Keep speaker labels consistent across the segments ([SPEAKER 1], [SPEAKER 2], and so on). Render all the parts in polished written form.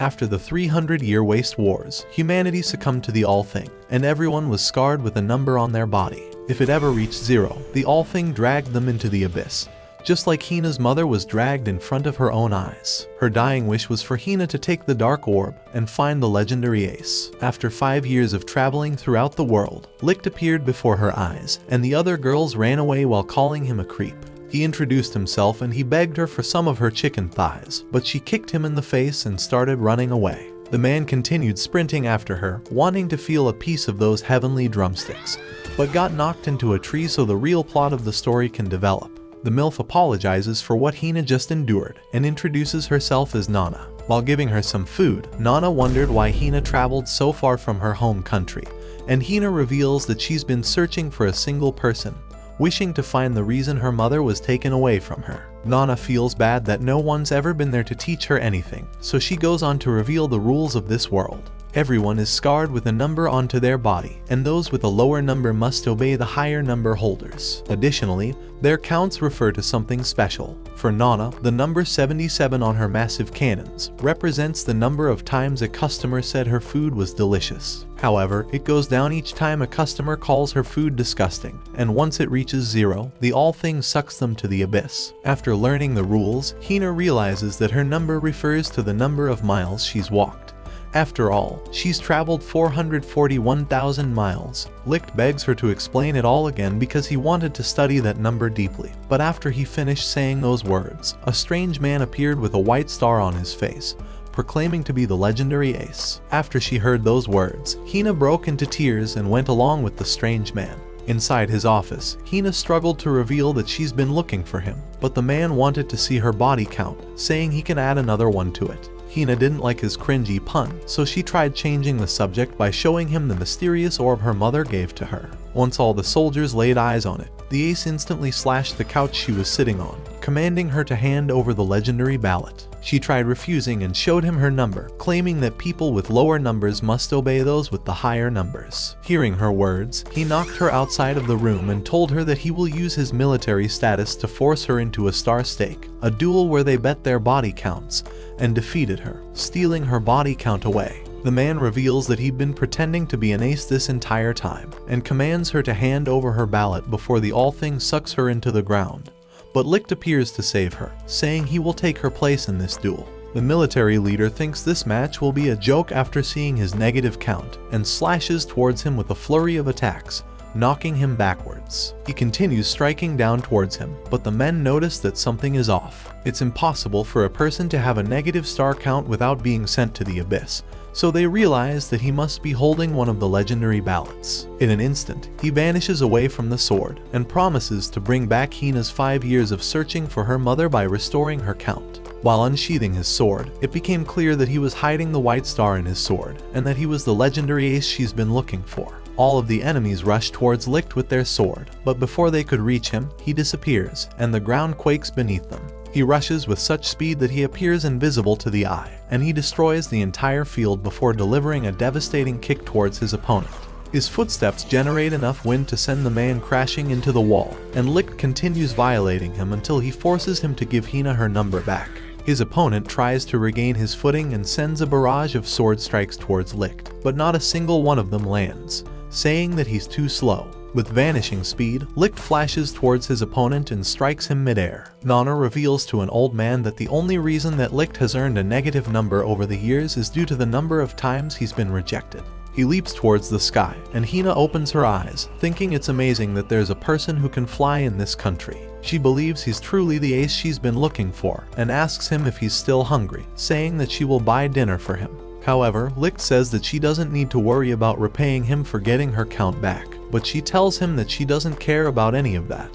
[SPEAKER 1] After the 300-year waste wars, humanity succumbed to the All-Thing, and everyone was scarred with a number on their body. If it ever reached 0, the All-Thing dragged them into the abyss, just like Hina's mother was dragged in front of her own eyes. Her dying wish was for Hina to take the Dark Orb and find the legendary ace. After 5 years of traveling throughout the world, Licht appeared before her eyes, and the other girls ran away while calling him a creep. He introduced himself and he begged her for some of her chicken thighs, but she kicked him in the face and started running away. The man continued sprinting after her, wanting to feel a piece of those heavenly drumsticks, but got knocked into a tree so the real plot of the story can develop. The MILF apologizes for what Hina just endured and introduces herself as Nana. While giving her some food, Nana wondered why Hina traveled so far from her home country, and Hina reveals that she's been searching for a single person, wishing to find the reason her mother was taken away from her. Nana feels bad that no one's ever been there to teach her anything, so she goes on to reveal the rules of this world. Everyone is scarred with a number onto their body, and those with a lower number must obey the higher number holders. Additionally, their counts refer to something special. For Nana, the number 77 on her massive cannons represents the number of times a customer said her food was delicious. However, it goes down each time a customer calls her food disgusting, and once it reaches 0, the All-Thing sucks them to the abyss. After learning the rules, Hina realizes that her number refers to the number of miles she's walked. After all, she's traveled 441,000 miles. Licht begs her to explain it all again because he wanted to study that number deeply. But after he finished saying those words, a strange man appeared with a white star on his face, proclaiming to be the legendary ace. After she heard those words, Hina broke into tears and went along with the strange man. Inside his office, Hina struggled to reveal that she's been looking for him, but the man wanted to see her body count, saying he can add another one to it. Hina didn't like his cringy pun, so she tried changing the subject by showing him the mysterious orb her mother gave to her. Once all the soldiers laid eyes on it, the ace instantly slashed the couch she was sitting on, commanding her to hand over the legendary ballot. She tried refusing and showed him her number, claiming that people with lower numbers must obey those with the higher numbers. Hearing her words, he knocked her outside of the room and told her that he will use his military status to force her into a star stake, a duel where they bet their body counts, and defeated her, stealing her body count away. The man reveals that he'd been pretending to be an ace this entire time, and commands her to hand over her ballot before the All-Thing sucks her into the ground. But Licht appears to save her, saying he will take her place in this duel. The military leader thinks this match will be a joke after seeing his negative count, and slashes towards him with a flurry of attacks, knocking him backwards. He continues striking down towards him, but the men notice that something is off. It's impossible for a person to have a negative star count without being sent to the abyss, so they realize that he must be holding one of the legendary ballots. In an instant, he vanishes away from the sword, and promises to bring back Hina's 5 years of searching for her mother by restoring her count. While unsheathing his sword, it became clear that he was hiding the white star in his sword, and that he was the legendary ace she's been looking for. All of the enemies rush towards Licht with their sword, but before they could reach him, he disappears, and the ground quakes beneath them. He rushes with such speed that he appears invisible to the eye, and he destroys the entire field before delivering a devastating kick towards his opponent. His footsteps generate enough wind to send the man crashing into the wall, and Licht continues violating him until he forces him to give Hina her number back. His opponent tries to regain his footing and sends a barrage of sword strikes towards Licht, but not a single one of them lands, saying that he's too slow. With vanishing speed, Licht flashes towards his opponent and strikes him midair. Nana reveals to an old man that the only reason that Licht has earned a negative number over the years is due to the number of times he's been rejected. He leaps towards the sky, and Hina opens her eyes, thinking it's amazing that there's a person who can fly in this country. She believes he's truly the ace she's been looking for, and asks him if he's still hungry, saying that she will buy dinner for him. However, Licht says that she doesn't need to worry about repaying him for getting her count back, but she tells him that she doesn't care about any of that,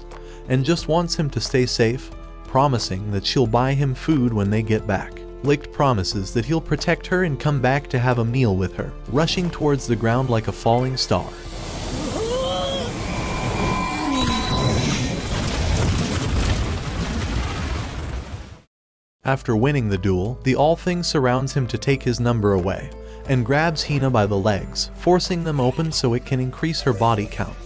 [SPEAKER 1] and just wants him to stay safe, promising that she'll buy him food when they get back. Licht promises that he'll protect her and come back to have a meal with her, rushing towards the ground like a falling star. After winning the duel, the All-Thing surrounds him to take his number away, and grabs Hina by the legs, forcing them open so it can increase her body count.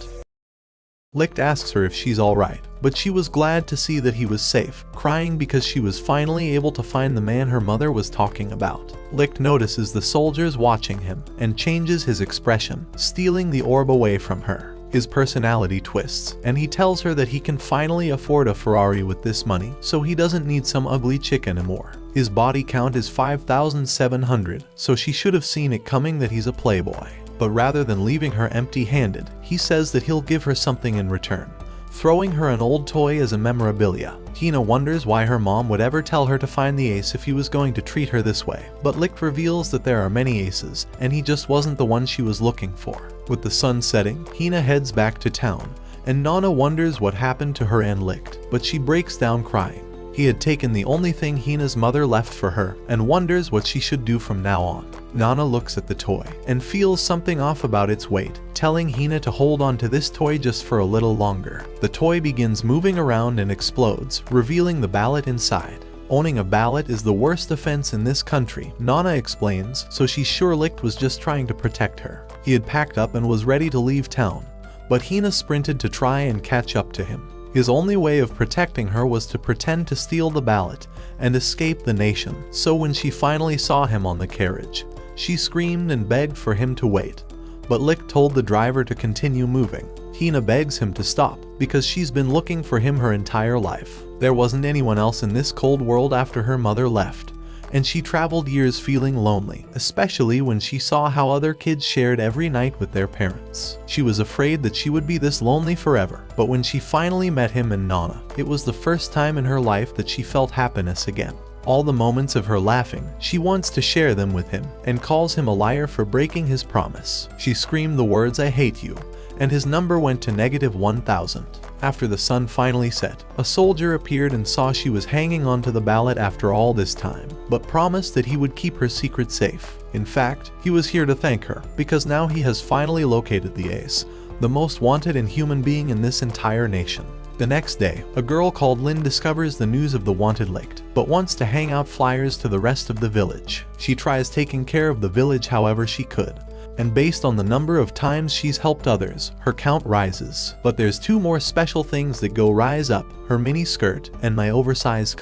[SPEAKER 1] Licht asks her if she's alright, but she was glad to see that he was safe, crying because she was finally able to find the man her mother was talking about. Licht notices the soldiers watching him and changes his expression, stealing the orb away from her. His personality twists, and he tells her that he can finally afford a Ferrari with this money, so he doesn't need some ugly chick anymore. His body count is 5,700, so she should have seen it coming that he's a playboy. But rather than leaving her empty-handed, he says that he'll give her something in return, throwing her an old toy as a memorabilia. Hina wonders why her mom would ever tell her to find the ace if he was going to treat her this way, but Licht reveals that there are many aces, and he just wasn't the one she was looking for. With the sun setting, Hina heads back to town, and Nana wonders what happened to her and Licht, but she breaks down crying. He had taken the only thing Hina's mother left for her, and wonders what she should do from now on. Nana looks at the toy, and feels something off about its weight, telling Hina to hold on to this toy just for a little longer. The toy begins moving around and explodes, revealing the ballot inside. Owning a ballot is the worst offense in this country, Nana explains, so she's sure Licht was just trying to protect her. He had packed up and was ready to leave town, but Hina sprinted to try and catch up to him. His only way of protecting her was to pretend to steal the ballot and escape the nation, so when she finally saw him on the carriage, she screamed and begged for him to wait, but Licht told the driver to continue moving. Hina begs him to stop because she's been looking for him her entire life. There wasn't anyone else in this cold world after her mother left, and she traveled years feeling lonely, especially when she saw how other kids shared every night with their parents. She was afraid that she would be this lonely forever, but when she finally met him and Nana, it was the first time in her life that she felt happiness again. All the moments of her laughing, she wants to share them with him, and calls him a liar for breaking his promise. She screamed the words "I hate you," and his number went to -1,000. After the sun finally set, a soldier appeared and saw she was hanging onto the ballot after all this time, but promised that he would keep her secret safe. In fact, he was here to thank her, because now he has finally located the ace, the most wanted inhuman being in this entire nation. The next day, a girl called Lynn discovers the news of the wanted Licht, but wants to hang out flyers to the rest of the village. She tries taking care of the village however she could, and based on the number of times she's helped others, her count rises. But there's two more special things that go rise up, her mini skirt and my oversized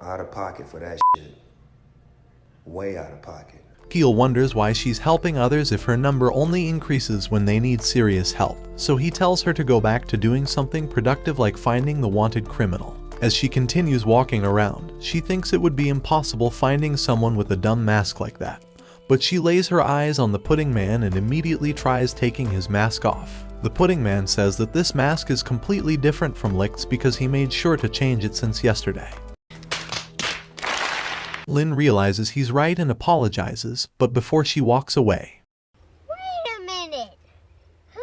[SPEAKER 2] Out of pocket for that shit. Way out of pocket.
[SPEAKER 1] Peel wonders why she's helping others if her number only increases when they need serious help, so he tells her to go back to doing something productive like finding the wanted criminal. As she continues walking around, she thinks it would be impossible finding someone with a dumb mask like that, but she lays her eyes on the pudding man and immediately tries taking his mask off. The pudding man says that this mask is completely different from Licht's because he made sure to change it since yesterday. Lynn realizes he's right and apologizes, but before she walks away,
[SPEAKER 3] Wait a minute! Who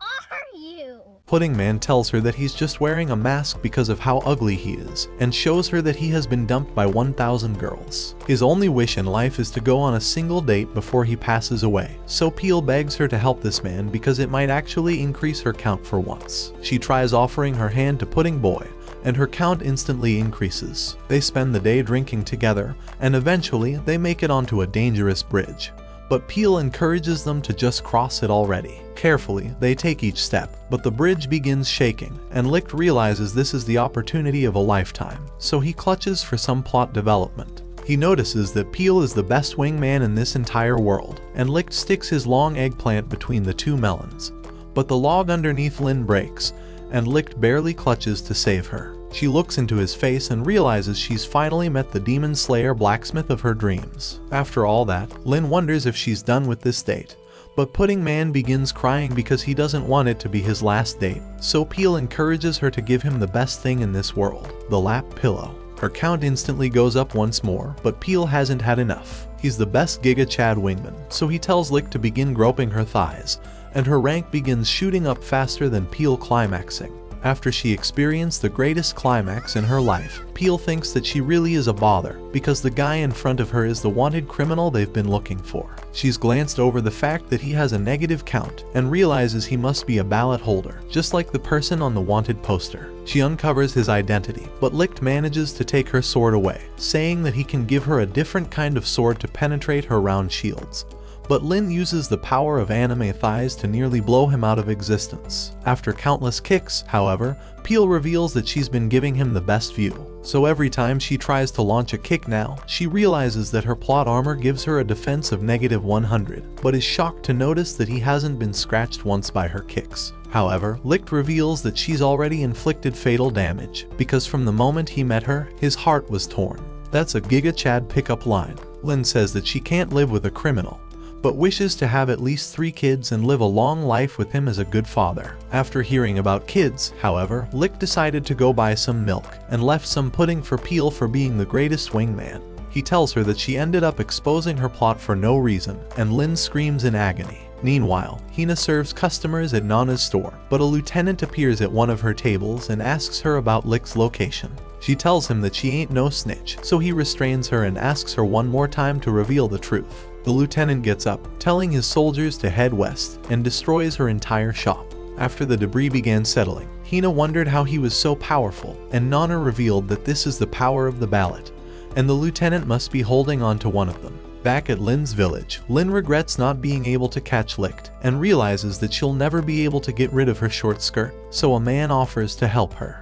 [SPEAKER 3] are you?
[SPEAKER 1] Pudding Man tells her that he's just wearing a mask because of how ugly he is, and shows her that he has been dumped by 1,000 girls. His only wish in life is to go on a single date before he passes away, so Peel begs her to help this man because it might actually increase her count for once. She tries offering her hand to Pudding Boy, and her count instantly increases. They spend the day drinking together, and eventually they make it onto a dangerous bridge. But Peel encourages them to just cross it already. Carefully, they take each step, but the bridge begins shaking, and Licht realizes this is the opportunity of a lifetime, so he clutches for some plot development. He notices that Peel is the best wingman in this entire world, and Licht sticks his long eggplant between the two melons. But the log underneath Lynn breaks, and Licht barely clutches to save her. She looks into his face and realizes she's finally met the demon slayer blacksmith of her dreams. After all that, Lynn wonders if she's done with this date, but Pudding Man begins crying because he doesn't want it to be his last date, so Peel encourages her to give him the best thing in this world, the lap pillow. Her count instantly goes up once more, but Peel hasn't had enough. He's the best Giga Chad wingman, so he tells Licht to begin groping her thighs, and her rank begins shooting up faster than Peel climaxing. After she experienced the greatest climax in her life, Peel thinks that she really is a bother because the guy in front of her is the wanted criminal they've been looking for. She's glanced over the fact that he has a negative count and realizes he must be a ballot holder, just like the person on the wanted poster. She uncovers his identity, but Licht manages to take her sword away, saying that he can give her a different kind of sword to penetrate her round shields. but Lin uses the power of anime thighs to nearly blow him out of existence. After countless kicks, however, Peel reveals that she's been giving him the best view. So every time she tries to launch a kick now, she realizes that her plot armor gives her a defense of -100, but is shocked to notice that he hasn't been scratched once by her kicks. However, Licht reveals that she's already inflicted fatal damage, because from the moment he met her, his heart was torn. That's a Giga Chad pickup line. Lin says that she can't live with a criminal, but wishes to have at least 3 kids and live a long life with him as a good father. After hearing about kids, however, Licht decided to go buy some milk, and left some pudding for Peel for being the greatest wingman. He tells her that she ended up exposing her plot for no reason, and Lin screams in agony. Meanwhile, Hina serves customers at Nana's store, but a lieutenant appears at one of her tables and asks her about Licht's location. She tells him that she ain't no snitch, so he restrains her and asks her one more time to reveal the truth. The lieutenant gets up, telling his soldiers to head west, and destroys her entire shop. After the debris began settling, Hina wondered how he was so powerful, and Nana revealed that this is the power of the ballot, and the lieutenant must be holding on to one of them. Back at Lin's village, Lin regrets not being able to catch Licht, and realizes that she'll never be able to get rid of her short skirt, so a man offers to help her.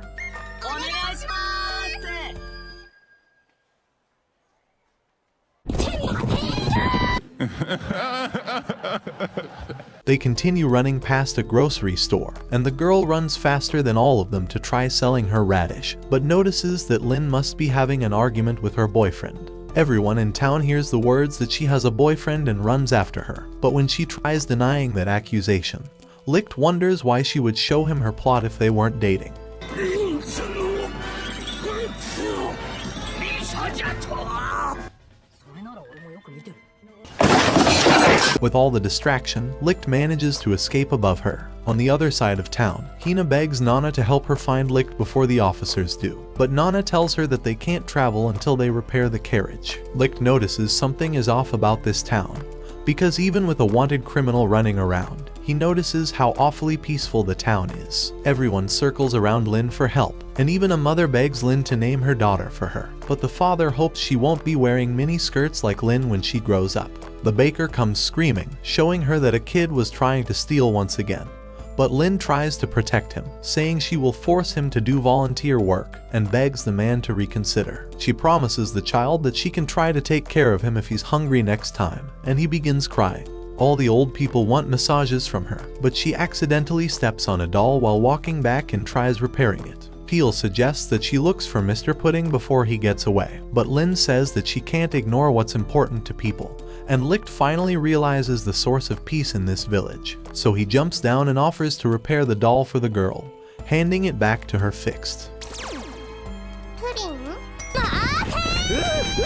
[SPEAKER 1] They continue running past a grocery store, and the girl runs faster than all of them to try selling her radish, but notices that Lin must be having an argument with her boyfriend. Everyone in town hears the words that she has a boyfriend and runs after her, but when she tries denying that accusation, Licht wonders why she would show him her plot if they weren't dating. With all the distraction, Licht manages to escape above her. On the other side of town, Hina begs Nana to help her find Licht before the officers do, but Nana tells her that they can't travel until they repair the carriage. Licht notices something is off about this town, because even with a wanted criminal running around, he notices how awfully peaceful the town is. Everyone circles around Lin for help, and even a mother begs Lin to name her daughter for her, but the father hopes she won't be wearing mini skirts like Lin when she grows up. The baker comes screaming, showing her that a kid was trying to steal once again. But Lin tries to protect him, saying she will force him to do volunteer work, and begs the man to reconsider. She promises the child that she can try to take care of him if he's hungry next time, and he begins crying. All the old people want massages from her, but she accidentally steps on a doll while walking back and tries repairing it. Peel suggests that she looks for Mr. Pudding before he gets away, but Lin says that she can't ignore what's important to people, and Licht finally realizes the source of peace in this village, so he jumps down and offers to repair the doll for the girl, handing it back to her fixed.
[SPEAKER 3] Pudding?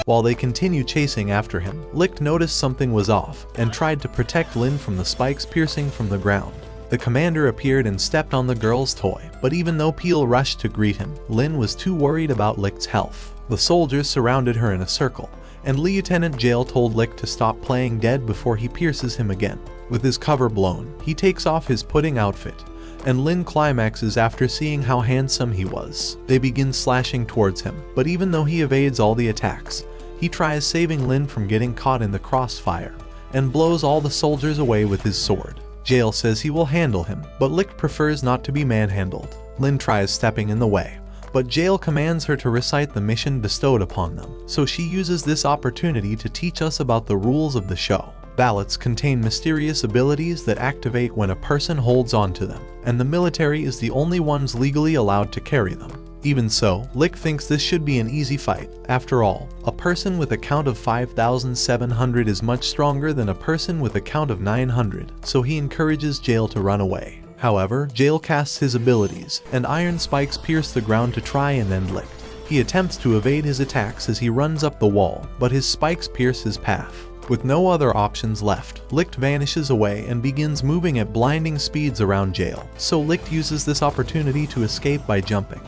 [SPEAKER 1] While they continue chasing after him, Licht noticed something was off, and tried to protect Lin from the spikes piercing from the ground. The commander appeared and stepped on the girl's toy, but even though Peel rushed to greet him, Lin was too worried about Licht's health. The soldiers surrounded her in a circle, and Lieutenant Jail told Licht to stop playing dead before he pierces him again. With his cover blown, he takes off his pudding outfit, and Lin climaxes after seeing how handsome he was. They begin slashing towards him, but even though he evades all the attacks, he tries saving Lin from getting caught in the crossfire, and blows all the soldiers away with his sword. Jail says he will handle him, but Licht prefers not to be manhandled. Lin tries stepping in the way, but Jail commands her to recite the mission bestowed upon them, so she uses this opportunity to teach us about the rules of the show. Ballots contain mysterious abilities that activate when a person holds on to them, and the military is the only ones legally allowed to carry them. Even so, Licht thinks this should be an easy fight. After all, a person with a count of 5,700 is much stronger than a person with a count of 900, so he encourages Jail to run away. However, Jail casts his abilities, and iron spikes pierce the ground to try and end Licht. He attempts to evade his attacks as he runs up the wall, but his spikes pierce his path. With no other options left, Licht vanishes away and begins moving at blinding speeds around Jail, so Licht uses this opportunity to escape by jumping.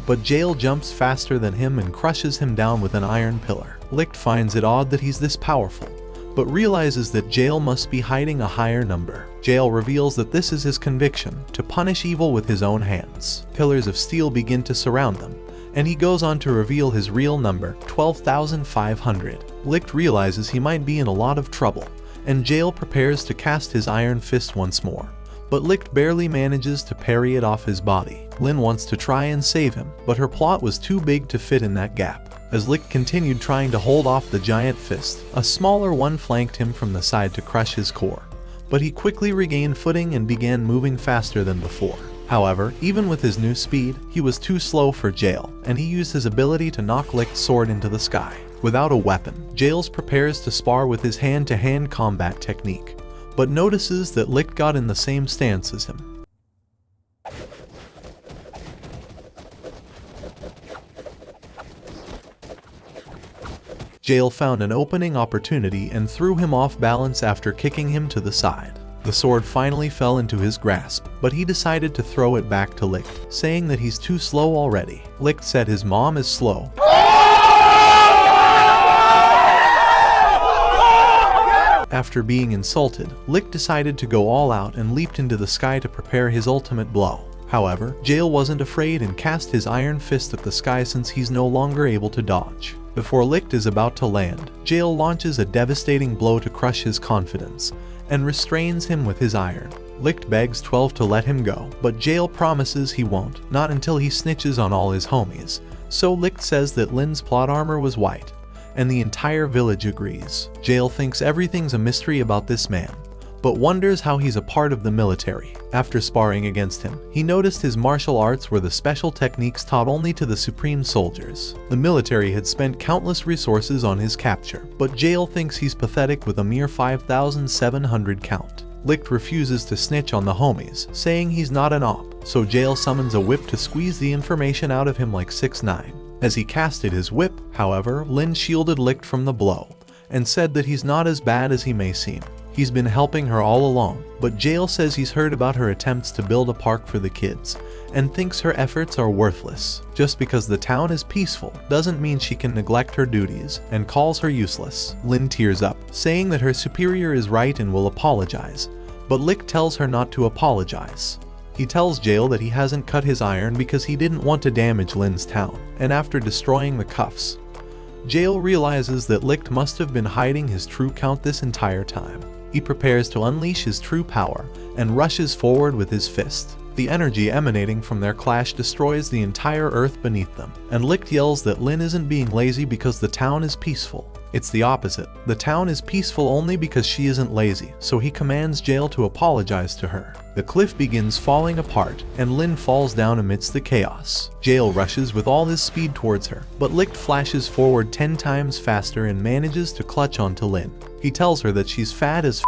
[SPEAKER 1] But Jail jumps faster than him and crushes him down with an iron pillar. Licht finds it odd that he's this powerful, but realizes that Jail must be hiding a higher number. Jail reveals that this is his conviction, to punish evil with his own hands. Pillars of steel begin to surround them, and he goes on to reveal his real number, 12,500. Licht realizes he might be in a lot of trouble, and Jael prepares to cast his iron fist once more. But Licht barely manages to parry it off his body. Lin wants to try and save him, but her plot was too big to fit in that gap. As Licht continued trying to hold off the giant fist, a smaller one flanked him from the side to crush his core. But he quickly regained footing and began moving faster than before. However, even with his new speed, he was too slow for Jael, and he used his ability to knock Licht's sword into the sky. Without a weapon, Jael prepares to spar with his hand-to-hand combat technique, but notices that Licht got in the same stance as him. Jael found an opening opportunity and threw him off balance after kicking him to the side. The sword finally fell into his grasp, but he decided to throw it back to Licht, saying that he's too slow already. Licht said his mom is slow. After being insulted, Licht decided to go all out and leaped into the sky to prepare his ultimate blow. However, Jael wasn't afraid and cast his iron fist at the sky since he's no longer able to dodge. Before Licht is about to land, Jael launches a devastating blow to crush his confidence and restrains him with his iron. Licht begs 12 to let him go, but Jael promises he won't, not until he snitches on all his homies. So Licht says that Lin's plot armor was white, and the entire village agrees. Jael thinks everything's a mystery about this man, but wonders how he's a part of the military. After sparring against him, he noticed his martial arts were the special techniques taught only to the supreme soldiers. The military had spent countless resources on his capture, but Jael thinks he's pathetic with a mere 5,700 count. Licht refuses to snitch on the homies, saying he's not an op, so Jael summons a whip to squeeze the information out of him like 6ix9ine. As he casted his whip, however, Lin shielded Licht from the blow, and said that he's not as bad as he may seem. He's been helping her all along, but Jael says he's heard about her attempts to build a park for the kids, and thinks her efforts are worthless. Just because the town is peaceful doesn't mean she can neglect her duties, and calls her useless. Lin tears up, saying that her superior is right and will apologize, but Licht tells her not to apologize. He tells Jael that he hasn't cut his iron because he didn't want to damage Lin's town, and after destroying the cuffs, Jael realizes that Licht must have been hiding his true count this entire time. He prepares to unleash his true power and rushes forward with his fist. The energy emanating from their clash destroys the entire earth beneath them, and Licht yells that Lin isn't being lazy because the town is peaceful. It's the opposite. The town is peaceful only because she isn't lazy, so he commands Jael to apologize to her. The cliff begins falling apart, and Lin falls down amidst the chaos. Jael rushes with all his speed towards her, but Licht flashes forward 10 times faster and manages to clutch onto Lin. He tells her that she's fat as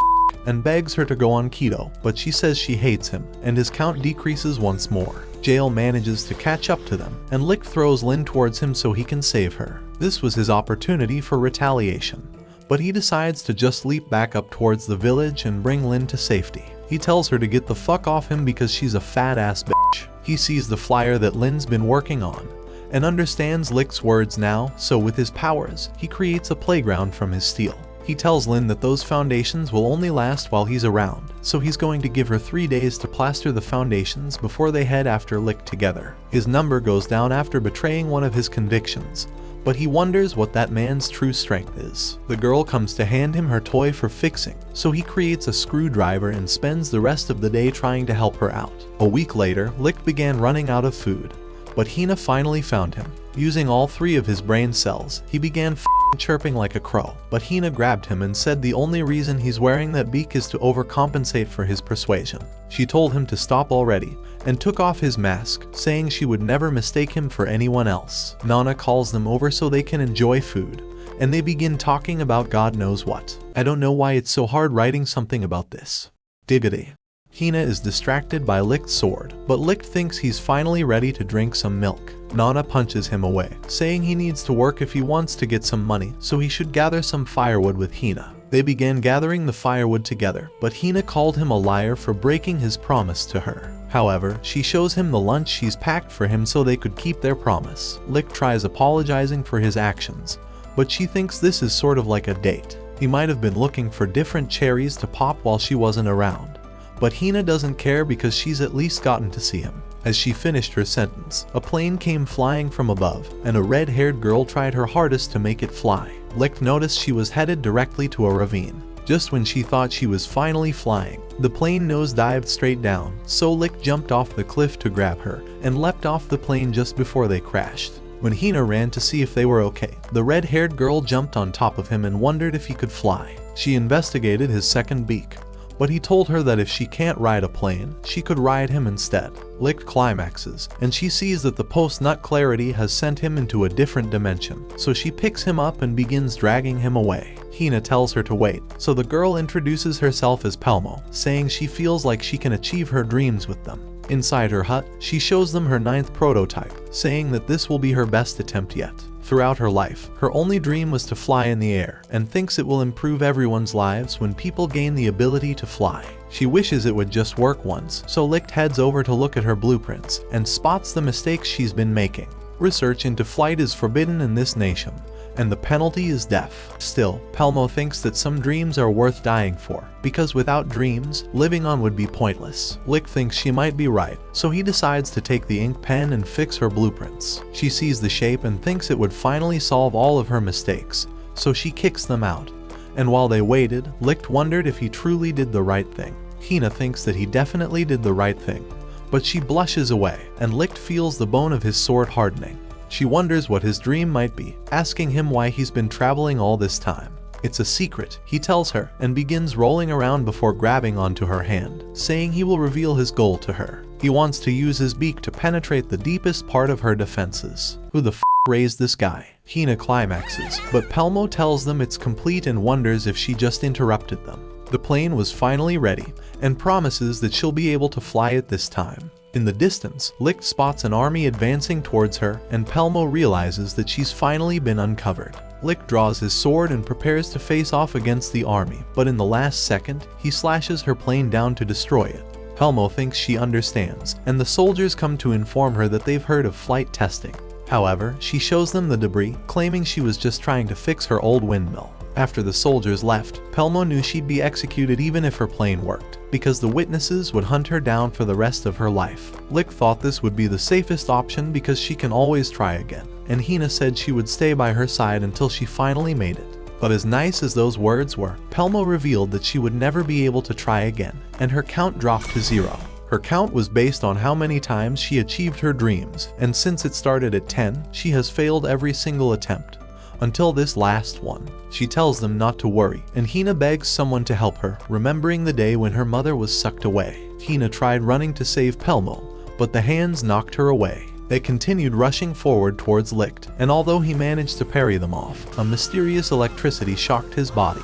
[SPEAKER 1] and begs her to go on keto, but she says she hates him, and his count decreases once more. Jael manages to catch up to them, and Licht throws Lin towards him so he can save her. This was his opportunity for retaliation, but he decides to just leap back up towards the village and bring Lin to safety. He tells her to get the fuck off him because she's a fat ass bitch. He sees the flyer that Lin's been working on, and understands Licht's words now, so with his powers, he creates a playground from his steel. He tells Lin that those foundations will only last while he's around, so he's going to give her 3 days to plaster the foundations before they head after Licht together. His number goes down after betraying one of his convictions, but he wonders what that man's true strength is. The girl comes to hand him her toy for fixing, so he creates a screwdriver and spends the rest of the day trying to help her out. A week later, Licht began running out of food, but Hina finally found him. Using all 3 of his brain cells, he began chirping like a crow, but Hina grabbed him and said the only reason he's wearing that beak is to overcompensate for his persuasion. She told him to stop already, and took off his mask, saying she would never mistake him for anyone else. Nana calls them over so they can enjoy food, and they begin talking about God knows what. I don't know why it's so hard writing something about this. Diggity. Hina is distracted by Licht's sword, but Licht thinks he's finally ready to drink some milk. Nana punches him away, saying he needs to work if he wants to get some money, so he should gather some firewood with Hina. They began gathering the firewood together, but Hina called him a liar for breaking his promise to her. However, she shows him the lunch she's packed for him so they could keep their promise. Licht tries apologizing for his actions, but she thinks this is sort of like a date. He might have been looking for different cherries to pop while she wasn't around. But Hina doesn't care because she's at least gotten to see him. As she finished her sentence, a plane came flying from above, and a red-haired girl tried her hardest to make it fly. Licht noticed she was headed directly to a ravine. Just when she thought she was finally flying, the plane nosedived straight down, so Licht jumped off the cliff to grab her and leapt off the plane just before they crashed. When Hina ran to see if they were okay, the red-haired girl jumped on top of him and wondered if he could fly. She investigated his second beak, but he told her that if she can't ride a plane, she could ride him instead. Licht climaxes, and she sees that the post-nut clarity has sent him into a different dimension, so she picks him up and begins dragging him away. Hina tells her to wait, so the girl introduces herself as Pelmo, saying she feels like she can achieve her dreams with them. Inside her hut, she shows them her 9th prototype, saying that this will be her best attempt yet. Throughout her life, her only dream was to fly in the air, and thinks it will improve everyone's lives when people gain the ability to fly. She wishes it would just work once, so Licht heads over to look at her blueprints, and spots the mistakes she's been making. Research into flight is forbidden in this nation, and the penalty is death. Still, Pelmo thinks that some dreams are worth dying for, because without dreams, living on would be pointless. Licht thinks she might be right, so he decides to take the ink pen and fix her blueprints. She sees the shape and thinks it would finally solve all of her mistakes, so she kicks them out. And while they waited, Licht wondered if he truly did the right thing. Hina thinks that he definitely did the right thing, but she blushes away, and Licht feels the bone of his sword hardening. She wonders what his dream might be, asking him why he's been traveling all this time. It's a secret, he tells her, and begins rolling around before grabbing onto her hand, saying he will reveal his goal to her. He wants to use his beak to penetrate the deepest part of her defenses. Who the f*** raised this guy? Hina climaxes, but Pelmo tells them it's complete and wonders if she just interrupted them. The plane was finally ready, and promises that she'll be able to fly it this time. In the distance, Licht spots an army advancing towards her, and Pelmo realizes that she's finally been uncovered. Licht draws his sword and prepares to face off against the army, but in the last second, he slashes her plane down to destroy it. Pelmo thinks she understands, and the soldiers come to inform her that they've heard of flight testing. However, she shows them the debris, claiming she was just trying to fix her old windmill. After the soldiers left, Pelmo knew she'd be executed even if her plane worked, because the witnesses would hunt her down for the rest of her life. Licht thought this would be the safest option because she can always try again, and Hina said she would stay by her side until she finally made it. But as nice as those words were, Pelmo revealed that she would never be able to try again, and her count dropped to 0. Her count was based on how many times she achieved her dreams, and since it started at 10, she has failed every single attempt. Until this last one. She tells them not to worry, and Hina begs someone to help her, remembering the day when her mother was sucked away. Hina tried running to save Pelmo, but the hands knocked her away. They continued rushing forward towards Licht, and although he managed to parry them off, a mysterious electricity shocked his body,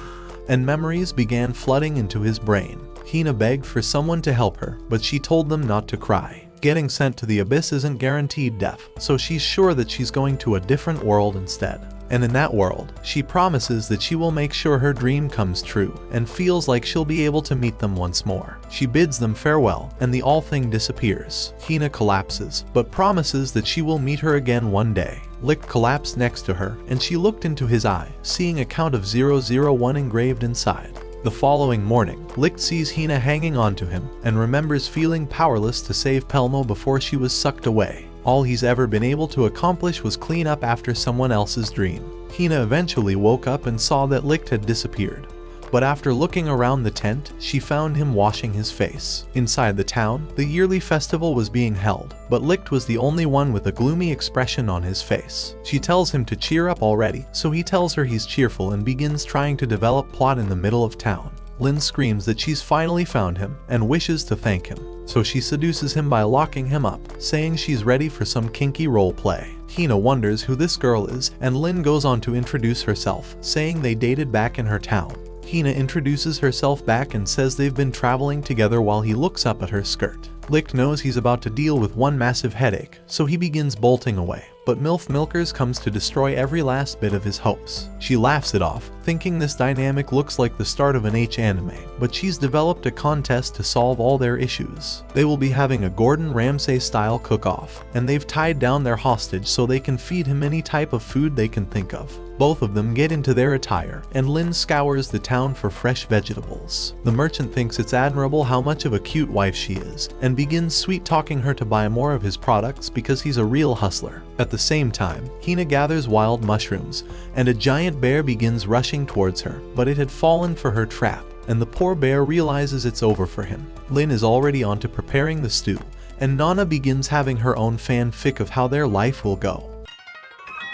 [SPEAKER 1] and memories began flooding into his brain. Hina begged for someone to help her, but she told them not to cry. Getting sent to the abyss isn't guaranteed death, so she's sure that she's going to a different world instead. And in that world, she promises that she will make sure her dream comes true, and feels like she'll be able to meet them once more. She bids them farewell, and the all thing disappears. Hina collapses, but promises that she will meet her again one day. Licht collapsed next to her, and she looked into his eye, seeing a count of 001 engraved inside. The following morning, Licht sees Hina hanging onto him, and remembers feeling powerless to save Pelmo before she was sucked away. All he's ever been able to accomplish was clean up after someone else's dream. Hina eventually woke up and saw that Licht had disappeared. But after looking around the tent, she found him washing his face. Inside the town, the yearly festival was being held, but Licht was the only one with a gloomy expression on his face. She tells him to cheer up already, so he tells her he's cheerful and begins trying to develop plot in the middle of town. Lynn screams that she's finally found him and wishes to thank him, so she seduces him by locking him up, saying she's ready for some kinky role play. Hina wonders who this girl is, and Lynn goes on to introduce herself, saying they dated back in her town. Hina introduces herself back and says they've been traveling together while he looks up at her skirt. Licht knows he's about to deal with one massive headache, so he begins bolting away. But MILF Milkers comes to destroy every last bit of his hopes. She laughs it off, thinking this dynamic looks like the start of an H anime, but she's developed a contest to solve all their issues. They will be having a Gordon Ramsay style cook-off, and they've tied down their hostage so they can feed him any type of food they can think of. Both of them get into their attire, and Lin scours the town for fresh vegetables. The merchant thinks it's admirable how much of a cute wife she is, and begins sweet-talking her to buy more of his products because he's a real hustler. At the same time, Hina gathers wild mushrooms, and a giant bear begins rushing towards her, but it had fallen for her trap, and the poor bear realizes it's over for him. Lin is already on to preparing the stew, and Nana begins having her own fanfic of how their life will go.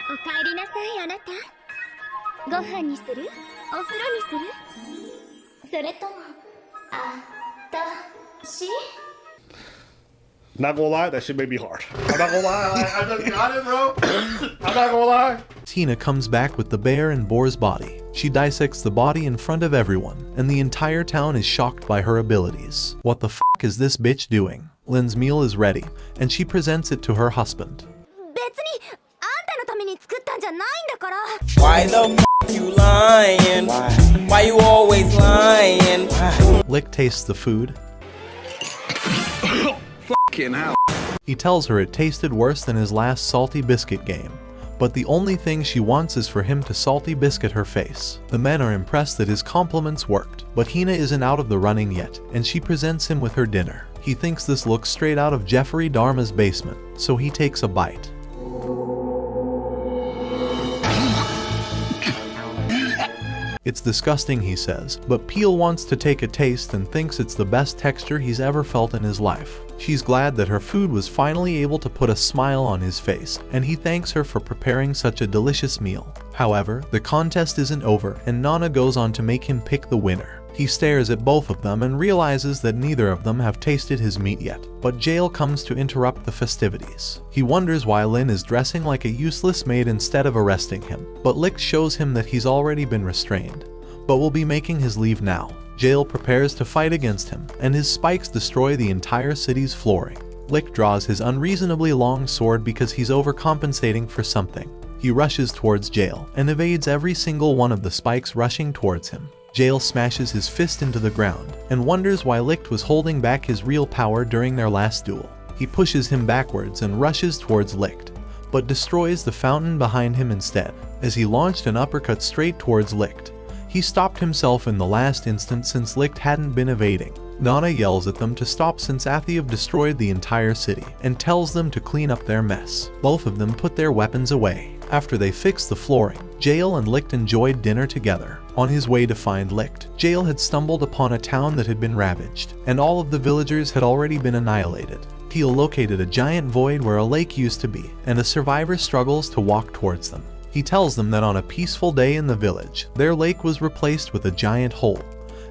[SPEAKER 3] おかえりなさいあなた。ご飯にする？お風呂にする？それともあたし？
[SPEAKER 4] Not gonna lie, that shit made me hard. I'm not gonna lie, I just got it, bro. I'm not gonna lie.
[SPEAKER 1] Tina comes back with the bear and boar's body. She dissects the body in front of everyone, and the entire town is shocked by her abilities. What the f*** is this bitch doing? Lin's meal is ready, and she presents it to her husband.
[SPEAKER 3] 別にあんたのために作ったんじゃないんだから。
[SPEAKER 5] Why the f you lying? Why you always lying?
[SPEAKER 1] Lick tastes the food.
[SPEAKER 6] Fucking hell.
[SPEAKER 1] He tells her it tasted worse than his last salty biscuit game. But the only thing she wants is for him to salty biscuit her face. The men are impressed that his compliments worked, but Hina isn't out of the running yet, and she presents him with her dinner. He thinks this looks straight out of Jeffrey Dahmer's basement, so he takes a bite. It's disgusting, he says, but Peel wants to take a taste and thinks it's the best texture he's ever felt in his life. She's glad that her food was finally able to put a smile on his face, and he thanks her for preparing such a delicious meal. However, the contest isn't over, and Nana goes on to make him pick the winner. He stares at both of them and realizes that neither of them have tasted his meat yet, but Jael comes to interrupt the festivities. He wonders why Lin is dressing like a useless maid instead of arresting him, but Lick shows him that he's already been restrained, but will be making his leave now. Jael prepares to fight against him, and his spikes destroy the entire city's flooring. Lick draws his unreasonably long sword because he's overcompensating for something. He rushes towards Jael, and evades every single one of the spikes rushing towards him. Jael smashes his fist into the ground, and wonders why Licht was holding back his real power during their last duel. He pushes him backwards and rushes towards Licht, but destroys the fountain behind him instead. As he launched an uppercut straight towards Licht, he stopped himself in the last instant since Licht hadn't been evading. Nana yells at them to stop since Athiev destroyed the entire city, and tells them to clean up their mess. Both of them put their weapons away. After they fixed the flooring, Jael and Licht enjoyed dinner together. On his way to find Licht, Jael had stumbled upon a town that had been ravaged, and all of the villagers had already been annihilated. Peel located a giant void where a lake used to be, and a survivor struggles to walk towards them. He tells them that on a peaceful day in the village, their lake was replaced with a giant hole,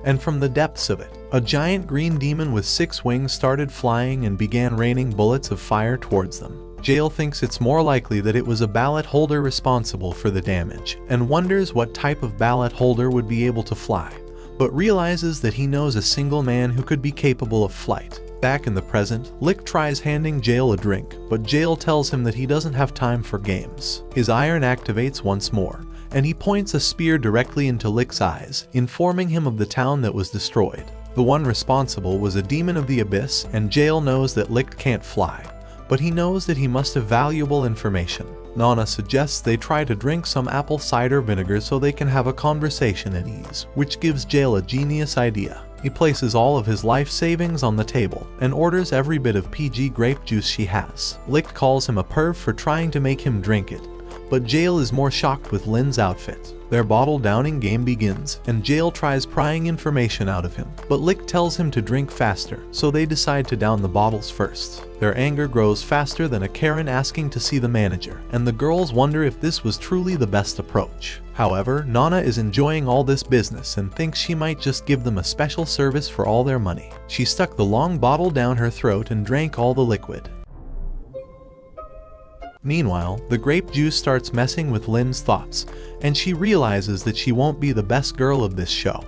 [SPEAKER 1] and from the depths of it, a giant green demon with 6 wings started flying and began raining bullets of fire towards them. Jael thinks it's more likely that it was a ballot holder responsible for the damage, and wonders what type of ballot holder would be able to fly, but realizes that he knows a single man who could be capable of flight. Back in the present, Lick tries handing Jael a drink, but Jael tells him that he doesn't have time for games. His iron activates once more, and he points a spear directly into Lick's eyes, informing him of the town that was destroyed. The one responsible was a demon of the abyss, and Jael knows that Lick can't fly, but he knows that he must have valuable information. Nana suggests they try to drink some apple cider vinegar so they can have a conversation at ease, which gives Jael a genius idea. He places all of his life savings on the table and orders every bit of PG grape juice she has. Licht calls him a perv for trying to make him drink it, but Jael is more shocked with Lin's outfit. Their bottle downing game begins, and Jael tries prying information out of him, but Licht tells him to drink faster, so they decide to down the bottles first. Their anger grows faster than a Karen asking to see the manager, and the girls wonder if this was truly the best approach. However, Nana is enjoying all this business and thinks she might just give them a special service for all their money. She stuck the long bottle down her throat and drank all the liquid. Meanwhile, the grape juice starts messing with Lin's thoughts, and she realizes that she won't be the best girl of this show,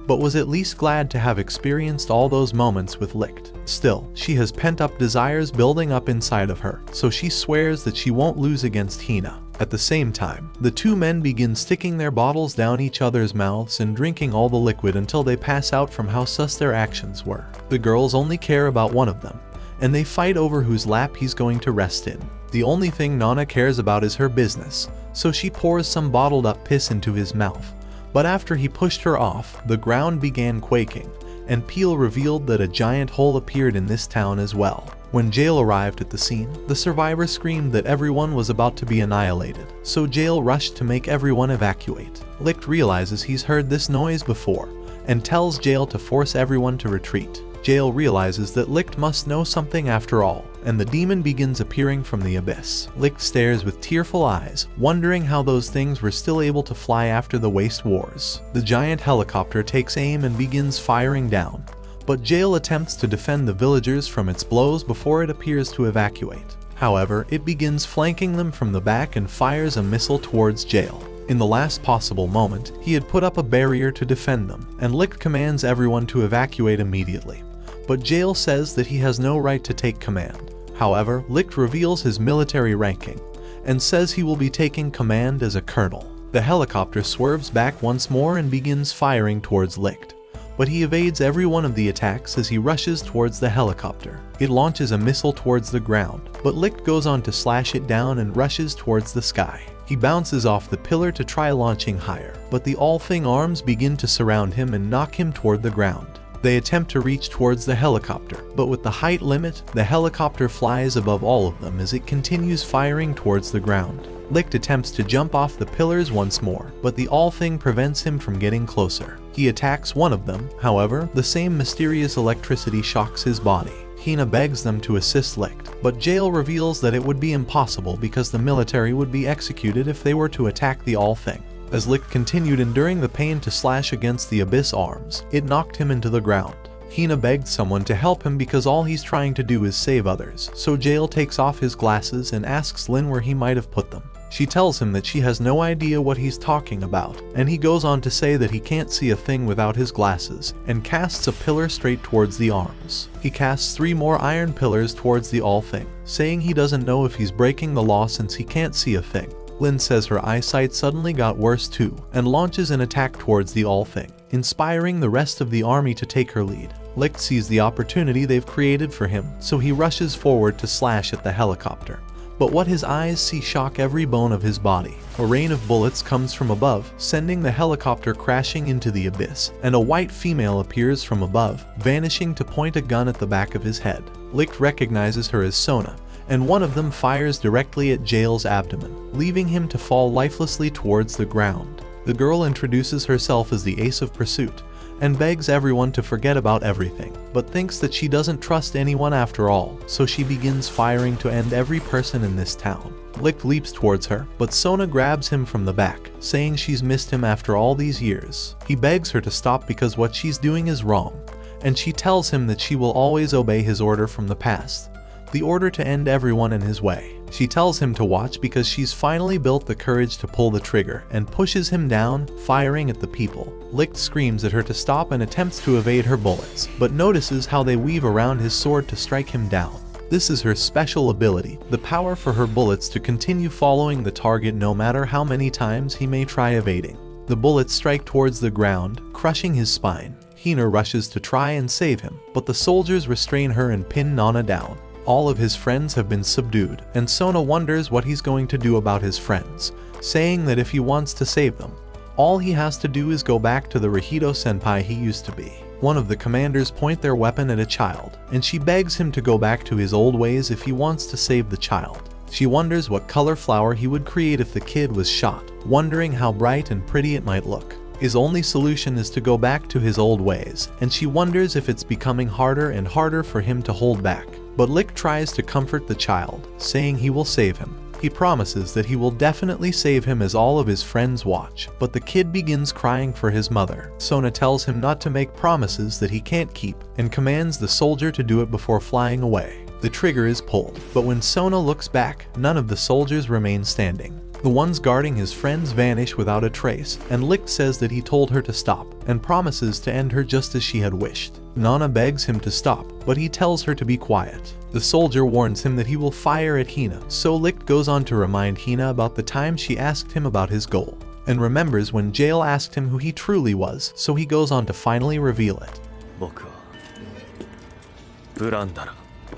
[SPEAKER 1] but was at least glad to have experienced all those moments with Licht. Still, she has pent-up desires building up inside of her, so she swears that she won't lose against Hina. At the same time, the two men begin sticking their bottles down each other's mouths and drinking all the liquid until they pass out from how sus their actions were. The girls only care about one of them, and they fight over whose lap he's going to rest in. The only thing Nana cares about is her business, so she pours some bottled up piss into his mouth. But after he pushed her off, the ground began quaking, and Peel revealed that a giant hole appeared in this town as well. When Jail arrived at the scene, the survivor screamed that everyone was about to be annihilated, so Jail rushed to make everyone evacuate. Licht realizes he's heard this noise before, and tells Jail to force everyone to retreat. Jail realizes that Licht must know something after all, and the demon begins appearing from the abyss. Licht stares with tearful eyes, wondering how those things were still able to fly after the Waste Wars. The giant helicopter takes aim and begins firing down, but Jail attempts to defend the villagers from its blows before it appears to evacuate. However, it begins flanking them from the back and fires a missile towards Jail. In the last possible moment, he had put up a barrier to defend them, and Licht commands everyone to evacuate immediately. But Jail says that he has no right to take command. However, Licht reveals his military ranking, and says he will be taking command as a colonel. The helicopter swerves back once more and begins firing towards Licht, but he evades every one of the attacks as he rushes towards the helicopter. It launches a missile towards the ground, but Licht goes on to slash it down and rushes towards the sky. He bounces off the pillar to try launching higher, but the All-Thing arms begin to surround him and knock him toward the ground. They attempt to reach towards the helicopter, but with the height limit, the helicopter flies above all of them as it continues firing towards the ground. Licht attempts to jump off the pillars once more, but the All-Thing prevents him from getting closer. He attacks one of them, however, the same mysterious electricity shocks his body. Hina begs them to assist Licht, but Jail reveals that it would be impossible because the military would be executed if they were to attack the All-Thing. As Licht continued enduring the pain to slash against the Abyss arms, it knocked him into the ground. Hina begged someone to help him because all he's trying to do is save others, so Jail takes off his glasses and asks Lin where he might have put them. She tells him that she has no idea what he's talking about, and he goes on to say that he can't see a thing without his glasses, and casts a pillar straight towards the arms. He casts 3 more iron pillars towards the All-Thing, saying he doesn't know if he's breaking the law since he can't see a thing. Lin says her eyesight suddenly got worse too, and launches an attack towards the All-Thing, inspiring the rest of the army to take her lead. Licht sees the opportunity they've created for him, so he rushes forward to slash at the helicopter. But what his eyes see shock every bone of his body. A rain of bullets comes from above, sending the helicopter crashing into the abyss, and a white female appears from above, vanishing to point a gun at the back of his head. Licht recognizes her as Sona, and one of them fires directly at Jail's abdomen, leaving him to fall lifelessly towards the ground. The girl introduces herself as the Ace of Pursuit, and begs everyone to forget about everything, but thinks that she doesn't trust anyone after all, so she begins firing to end every person in this town. Licht leaps towards her, but Sona grabs him from the back, saying she's missed him after all these years. He begs her to stop because what she's doing is wrong, and she tells him that she will always obey his order from the past, the order to end everyone in his way. She tells him to watch because she's finally built the courage to pull the trigger, and pushes him down, firing at the people. Licht screams at her to stop and attempts to evade her bullets, but notices how they weave around his sword to strike him down. This is her special ability, the power for her bullets to continue following the target no matter how many times he may try evading. The bullets strike towards the ground, crushing his spine. Hina rushes to try and save him, but the soldiers restrain her and pin Nana down. All of his friends have been subdued, and Sona wonders what he's going to do about his friends, saying that if he wants to save them, all he has to do is go back to the Rahido senpai he used to be. One of the commanders point their weapon at a child, and she begs him to go back to his old ways if he wants to save the child. She wonders what color flower he would create if the kid was shot, wondering how bright and pretty it might look. His only solution is to go back to his old ways, and she wonders if it's becoming harder and harder for him to hold back. But Licht tries to comfort the child, saying he will save him. He promises that he will definitely save him as all of his friends watch, but the kid begins crying for his mother. Sona tells him not to make promises that he can't keep, and commands the soldier to do it before flying away. The trigger is pulled, but when Sona looks back, none of the soldiers remain standing. The ones guarding his friends vanish without a trace, and Licht says that he told her to stop, and promises to end her just as she had wished. Nana begs him to stop, but he tells her to be quiet. The soldier warns him that he will fire at Hina, so Licht goes on to remind Hina about the time she asked him about his goal, and remembers when Jail asked him who he truly was, so he goes on to finally reveal it.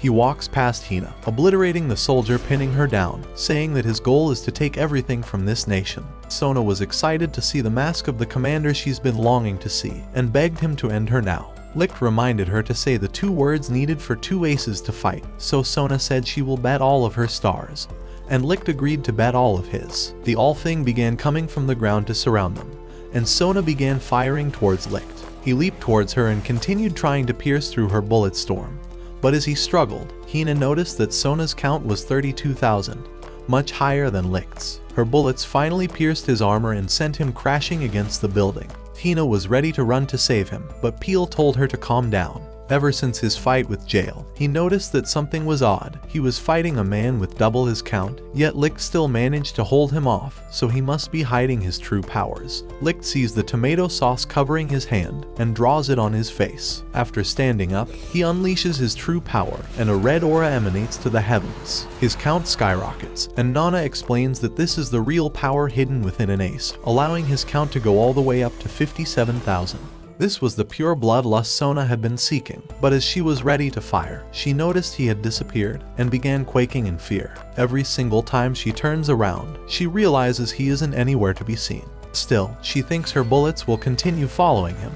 [SPEAKER 1] He walks past Hina, obliterating the soldier pinning her down, saying that his goal is to take everything from this nation. Sona was excited to see the mask of the commander she's been longing to see, and begged him to end her now. Licht reminded her to say the 2 words needed for 2 aces to fight, so Sona said she will bet all of her stars. And Licht agreed to bet all of his. The All Thing began coming from the ground to surround them, and Sona began firing towards Licht. He leaped towards her and continued trying to pierce through her bullet storm. But as he struggled, Hina noticed that Sona's count was 32,000, much higher than Licht's. Her bullets finally pierced his armor and sent him crashing against the building. Hina was ready to run to save him, but Peel told her to calm down. Ever since his fight with Jael, he noticed that something was odd. He was fighting a man with double his count, yet Licht still managed to hold him off, so he must be hiding his true powers. Licht sees the tomato sauce covering his hand and draws it on his face. After standing up, he unleashes his true power, and a red aura emanates to the heavens. His count skyrockets, and Nana explains that this is the real power hidden within an ace, allowing his count to go all the way up to 57,000. This was the pure bloodlust Sona had been seeking, but as she was ready to fire, she noticed he had disappeared and began quaking in fear. Every single time she turns around, she realizes he isn't anywhere to be seen. Still, she thinks her bullets will continue following him,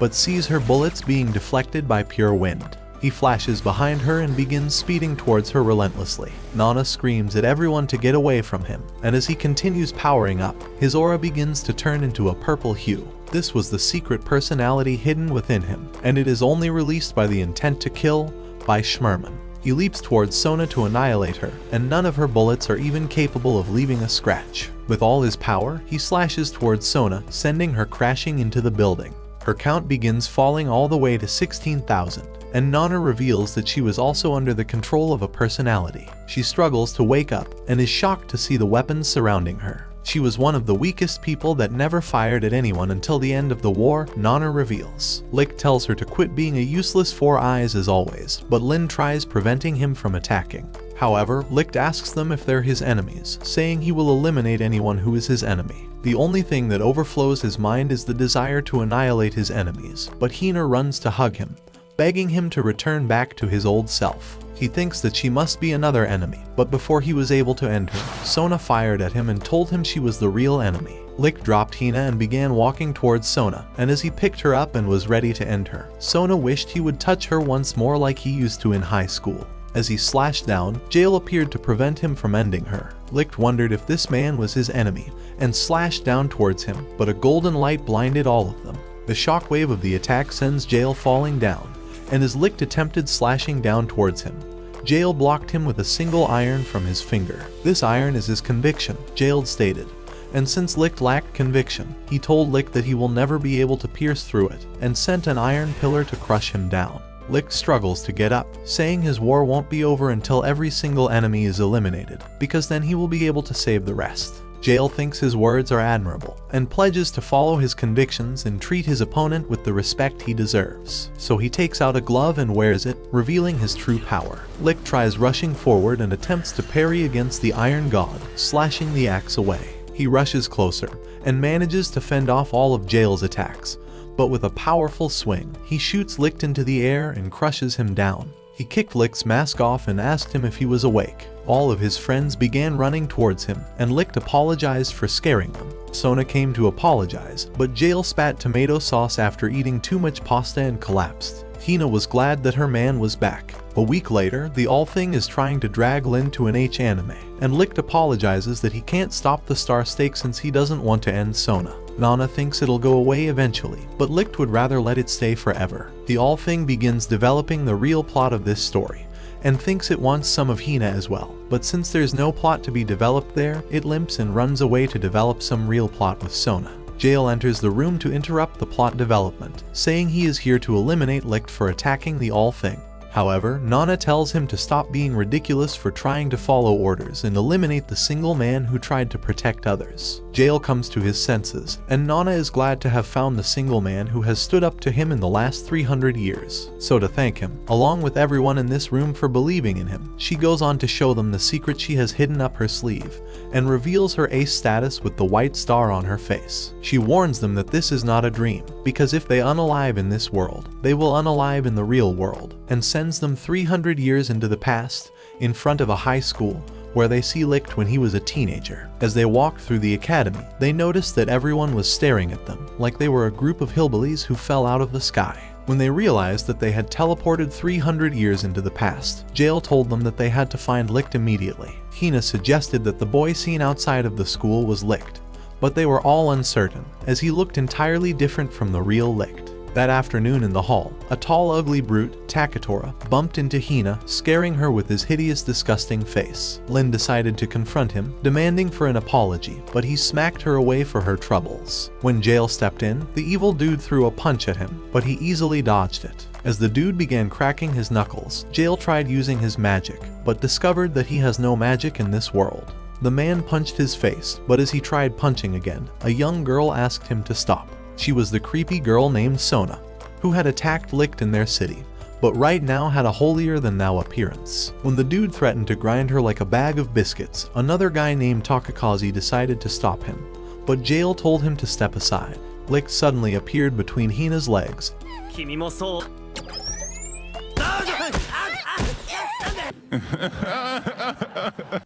[SPEAKER 1] but sees her bullets being deflected by pure wind. He flashes behind her and begins speeding towards her relentlessly. Nana screams at everyone to get away from him, and as he continues powering up, his aura begins to turn into a purple hue. This was the secret personality hidden within him, and it is only released by the intent to kill by Schmerman. He leaps towards Sona to annihilate her, and none of her bullets are even capable of leaving a scratch. With all his power, he slashes towards Sona, sending her crashing into the building. Her count begins falling all the way to 16,000. And Nana reveals that she was also under the control of a personality. She struggles to wake up and is shocked to see the weapons surrounding her. She was one of the weakest people that never fired at anyone until the end of the war, Nana reveals. Licht tells her to quit being a useless 4 eyes as always, but Lin tries preventing him from attacking. However, Licht asks them if they're his enemies, saying he will eliminate anyone who is his enemy. The only thing that overflows his mind is the desire to annihilate his enemies, but Hina runs to hug him, begging him to return back to his old self. He thinks that she must be another enemy, but before he was able to end her, Sona fired at him and told him she was the real enemy. Licht dropped Hina and began walking towards Sona, and as he picked her up and was ready to end her, Sona wished he would touch her once more like he used to in high school. As he slashed down, Jael appeared to prevent him from ending her. Licht wondered if this man was his enemy, and slashed down towards him, but a golden light blinded all of them. The shockwave of the attack sends Jael falling down, and as Licht attempted slashing down towards him, Jael blocked him with a single iron from his finger. This iron is his conviction, Jael stated, and since Licht lacked conviction, he told Licht that he will never be able to pierce through it, and sent an iron pillar to crush him down. Licht struggles to get up, saying his war won't be over until every single enemy is eliminated, because then he will be able to save the rest. Jael thinks his words are admirable, and pledges to follow his convictions and treat his opponent with the respect he deserves. So he takes out a glove and wears it, revealing his true power. Licht tries rushing forward and attempts to parry against the Iron God, slashing the axe away. He rushes closer, and manages to fend off all of Jael's attacks, but with a powerful swing, he shoots Licht into the air and crushes him down. He kicked Licht's mask off and asked him if he was awake. All of his friends began running towards him, and Licht apologized for scaring them. Sona came to apologize, but Jael spat tomato sauce after eating too much pasta and collapsed. Hina was glad that her man was back. A week later, the All Thing is trying to drag Lin to an H anime, and Licht apologizes that he can't stop the star stake since he doesn't want to end Sona. Nana thinks it'll go away eventually, but Licht would rather let it stay forever. The All Thing begins developing the real plot of this story, and thinks it wants some of Hina as well. But since there's no plot to be developed there, it limps and runs away to develop some real plot with Sona. Jael enters the room to interrupt the plot development, saying he is here to eliminate Licht for attacking the All Thing. However, Nana tells him to stop being ridiculous for trying to follow orders and eliminate the single man who tried to protect others. Jael comes to his senses, and Nana is glad to have found the single man who has stood up to him in the last 300 years. So to thank him, along with everyone in this room for believing in him, she goes on to show them the secret she has hidden up her sleeve, and reveals her ace status with the white star on her face. She warns them that this is not a dream, because if they unalive in this world, they will unalive in the real world, and sends them 300 years into the past in front of a high school where they see Licht when he was a teenager. As they walked through the academy, they noticed that everyone was staring at them like they were a group of hillbillies who fell out of the sky. When they realized that they had teleported 300 years into the past, Jael told them that they had to find Licht immediately. Hina suggested that the boy seen outside of the school was Licht, but they were all uncertain, as he looked entirely different from the real Licht. That afternoon in the hall, a tall ugly brute, Takatora, bumped into Hina, scaring her with his hideous disgusting face. Lin decided to confront him, demanding for an apology, but he smacked her away for her troubles. When Jael stepped in, the evil dude threw a punch at him, but he easily dodged it. As the dude began cracking his knuckles, Jael tried using his magic, but discovered that he has no magic in this world. The man punched his face, but as he tried punching again, a young girl asked him to stop. She was the creepy girl named Sona, who had attacked Licht in their city, but right now had a holier-than-thou appearance. When the dude threatened to grind her like a bag of biscuits, another guy named Takakazi decided to stop him, but Jael told him to step aside. Licht suddenly appeared between Hina's legs.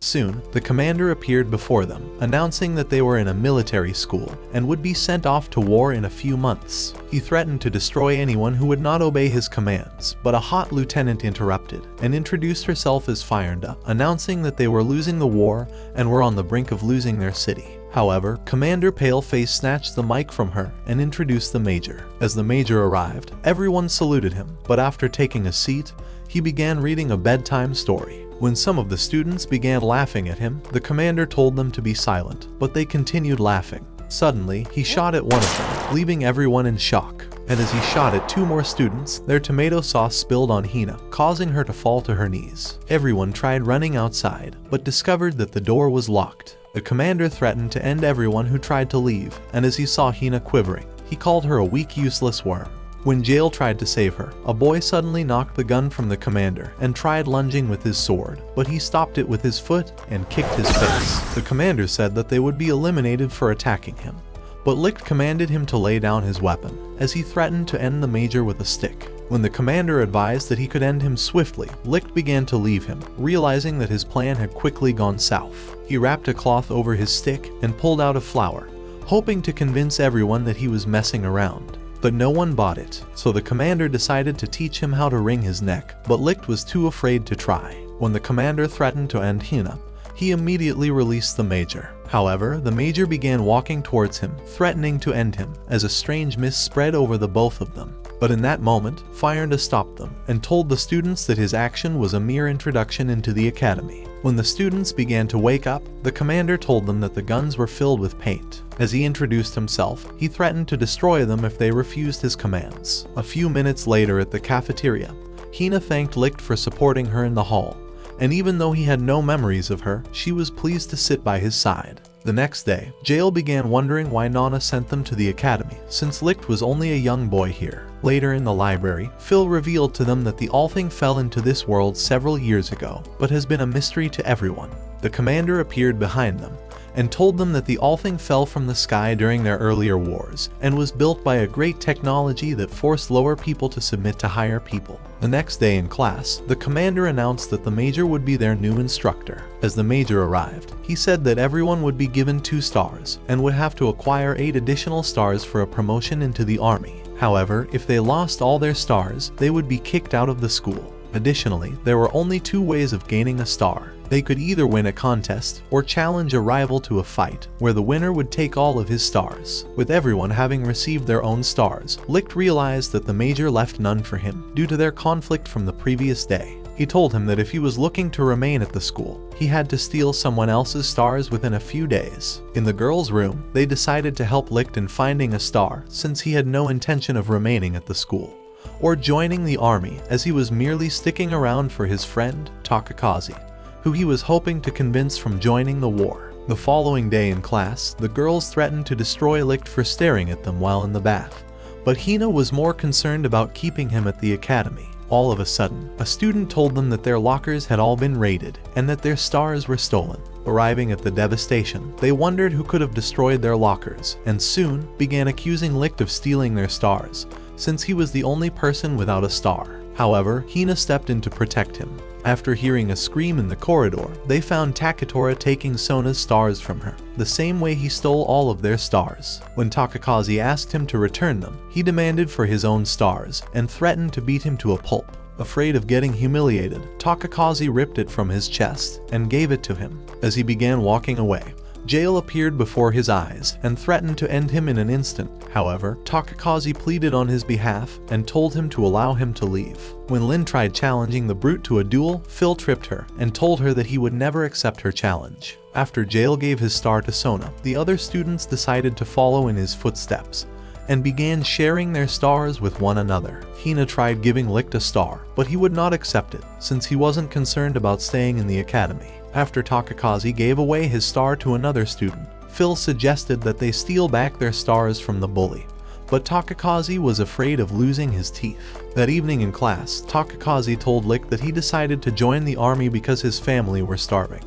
[SPEAKER 1] Soon, the commander appeared before them, announcing that they were in a military school and would be sent off to war in a few months. He threatened to destroy anyone who would not obey his commands, but a hot lieutenant interrupted and introduced herself as Firenda, announcing that they were losing the war and were on the brink of losing their city. However, Commander Paleface snatched the mic from her and introduced the Major. As the Major arrived, everyone saluted him, but after taking a seat, he began reading a bedtime story. When some of the students began laughing at him, the commander told them to be silent, but they continued laughing. Suddenly, he shot at one of them, leaving everyone in shock. And as he shot at two more students, their tomato sauce spilled on Hina, causing her to fall to her knees. Everyone tried running outside, but discovered that the door was locked. The commander threatened to end everyone who tried to leave, and as he saw Hina quivering, he called her a weak, useless worm. When Jael tried to save her, a boy suddenly knocked the gun from the commander and tried lunging with his sword, but he stopped it with his foot and kicked his face. The commander said that they would be eliminated for attacking him, but Licht commanded him to lay down his weapon, as he threatened to end the Major with a stick. When the commander advised that he could end him swiftly, Licht began to leave him, realizing that his plan had quickly gone south. He wrapped a cloth over his stick and pulled out a flower, hoping to convince everyone that he was messing around. But no one bought it, so the commander decided to teach him how to wring his neck, but Licht was too afraid to try. When the commander threatened to end Hina, he immediately released the Major. However, the Major began walking towards him, threatening to end him, as a strange mist spread over the both of them. But in that moment, Firenda stopped them and told the students that his action was a mere introduction into the academy. When the students began to wake up, the commander told them that the guns were filled with paint. As he introduced himself, he threatened to destroy them if they refused his commands. A few minutes later at the cafeteria, Hina thanked Licht for supporting her in the hall, and even though he had no memories of her, she was pleased to sit by his side. The next day, Jael began wondering why Nana sent them to the academy, since Licht was only a young boy here. Later in the library, Phil revealed to them that the Althing fell into this world several years ago, but has been a mystery to everyone. The commander appeared behind them, and told them that the Althing fell from the sky during their earlier wars, and was built by a great technology that forced lower people to submit to higher people. The next day in class, the commander announced that the Major would be their new instructor. As the Major arrived, he said that everyone would be given 2 stars, and would have to acquire 8 additional stars for a promotion into the army. However, if they lost all their stars, they would be kicked out of the school. Additionally, there were only 2 ways of gaining a star. They could either win a contest or challenge a rival to a fight, where the winner would take all of his stars. With everyone having received their own stars, Licht realized that the Major left none for him due to their conflict from the previous day. He told him that if he was looking to remain at the school, he had to steal someone else's stars within a few days. In the girls' room, they decided to help Licht in finding a star, since he had no intention of remaining at the school or joining the army, as he was merely sticking around for his friend Takakazi, who he was hoping to convince from joining the war. The following day in class, the girls threatened to destroy Licht for staring at them while in the bath, but Hina was more concerned about keeping him at the academy. All of a sudden, a student told them that their lockers had all been raided and that their stars were stolen. Arriving at the devastation, they wondered who could have destroyed their lockers, and soon began accusing Licht of stealing their stars, since he was the only person without a star. However, Hina stepped in to protect him. After hearing a scream in the corridor, they found Taketora taking Sona's stars from her, the same way he stole all of their stars. When Takakazi asked him to return them, he demanded for his own stars and threatened to beat him to a pulp. Afraid of getting humiliated, Takakazi ripped it from his chest and gave it to him. As he began walking away, Jail appeared before his eyes and threatened to end him in an instant. However, Takakazi pleaded on his behalf and told him to allow him to leave. When Lin tried challenging the brute to a duel, Phil tripped her and told her that he would never accept her challenge. After Jail gave his star to Sona, the other students decided to follow in his footsteps and began sharing their stars with one another. Hina tried giving Licht a star, but he would not accept it since he wasn't concerned about staying in the academy. After Takakazi gave away his star to another student, Phil suggested that they steal back their stars from the bully, but Takakazi was afraid of losing his teeth. That evening in class, Takakazi told Licht that he decided to join the army because his family were starving,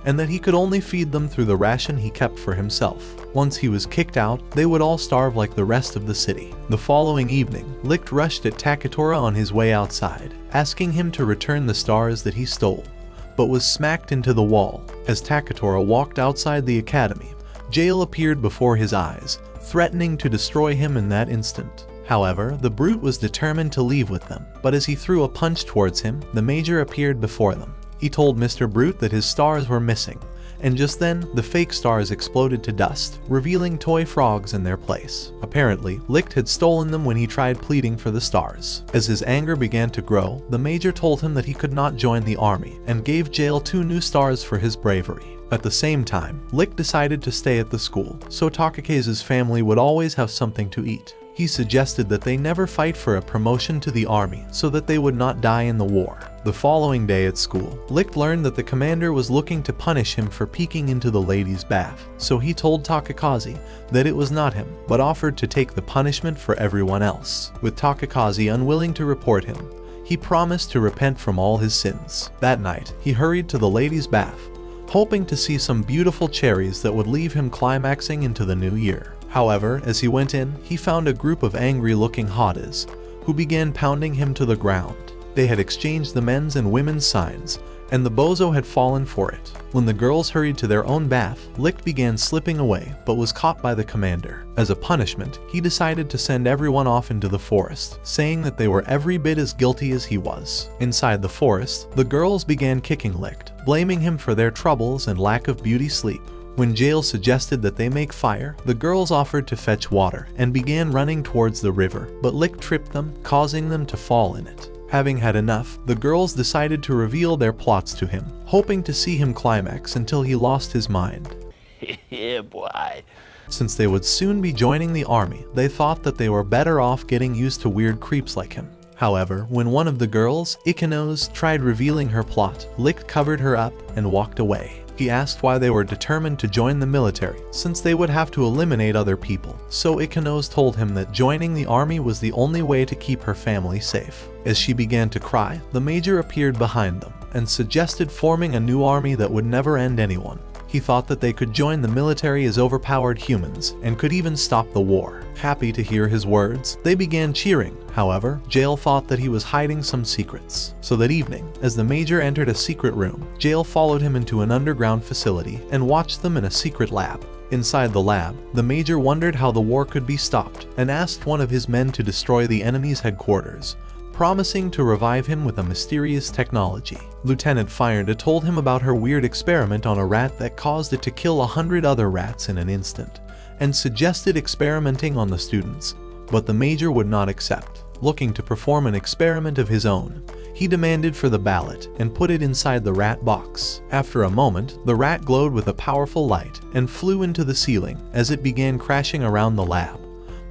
[SPEAKER 1] and that he could only feed them through the ration he kept for himself. Once he was kicked out, they would all starve like the rest of the city. The following evening, Licht rushed at Taketora on his way outside, asking him to return the stars that he stole, but was smacked into the wall. As Taketora walked outside the academy, Jail appeared before his eyes, threatening to destroy him in that instant. However, the brute was determined to leave with them, but as he threw a punch towards him, the major appeared before them. He told Mr. Brute that his stars were missing, and just then, the fake stars exploded to dust, revealing toy frogs in their place. Apparently, Licht had stolen them when he tried pleading for the stars. As his anger began to grow, the major told him that he could not join the army, and gave Jail 2 new stars for his bravery. At the same time, Licht decided to stay at the school, so Takakazi's family would always have something to eat. He suggested that they never fight for a promotion to the army so that they would not die in the war. The following day at school, Licht learned that the commander was looking to punish him for peeking into the ladies' bath, so he told Takakazi that it was not him, but offered to take the punishment for everyone else. With Takakazi unwilling to report him, he promised to repent from all his sins. That night, he hurried to the ladies' bath, hoping to see some beautiful cherries that would leave him climaxing into the new year. However, as he went in, he found a group of angry-looking hottas who began pounding him to the ground. They had exchanged the men's and women's signs, and the bozo had fallen for it. When the girls hurried to their own bath, Licht began slipping away, but was caught by the commander. As a punishment, he decided to send everyone off into the forest, saying that they were every bit as guilty as he was. Inside the forest, the girls began kicking Licht, blaming him for their troubles and lack of beauty sleep. When Jail suggested that they make fire, the girls offered to fetch water and began running towards the river, but Licht tripped them, causing them to fall in it. Having had enough, the girls decided to reveal their plots to him, hoping to see him climax until he lost his mind.
[SPEAKER 6] Yeah, boy.
[SPEAKER 1] Since they would soon be joining the army, they thought that they were better off getting used to weird creeps like him. However, when one of the girls, Ikenos, tried revealing her plot, Licht covered her up and walked away. He asked why they were determined to join the military, since they would have to eliminate other people, so Ikenos told him that joining the army was the only way to keep her family safe. As she began to cry, the major appeared behind them, and suggested forming a new army that would never end anyone. He thought that they could join the military as overpowered humans, and could even stop the war. Happy to hear his words, they began cheering. However, Jail thought that he was hiding some secrets. So that evening, as the major entered a secret room, Jail followed him into an underground facility and watched them in a secret lab. Inside the lab, the major wondered how the war could be stopped, and asked one of his men to destroy the enemy's headquarters, promising to revive him with a mysterious technology. Lieutenant Firenda told him about her weird experiment on a rat that caused it to kill 100 other rats in an instant, and suggested experimenting on the students, but the major would not accept. Looking to perform an experiment of his own, he demanded for the ballot and put it inside the rat box. After a moment, the rat glowed with a powerful light and flew into the ceiling as it began crashing around the lab.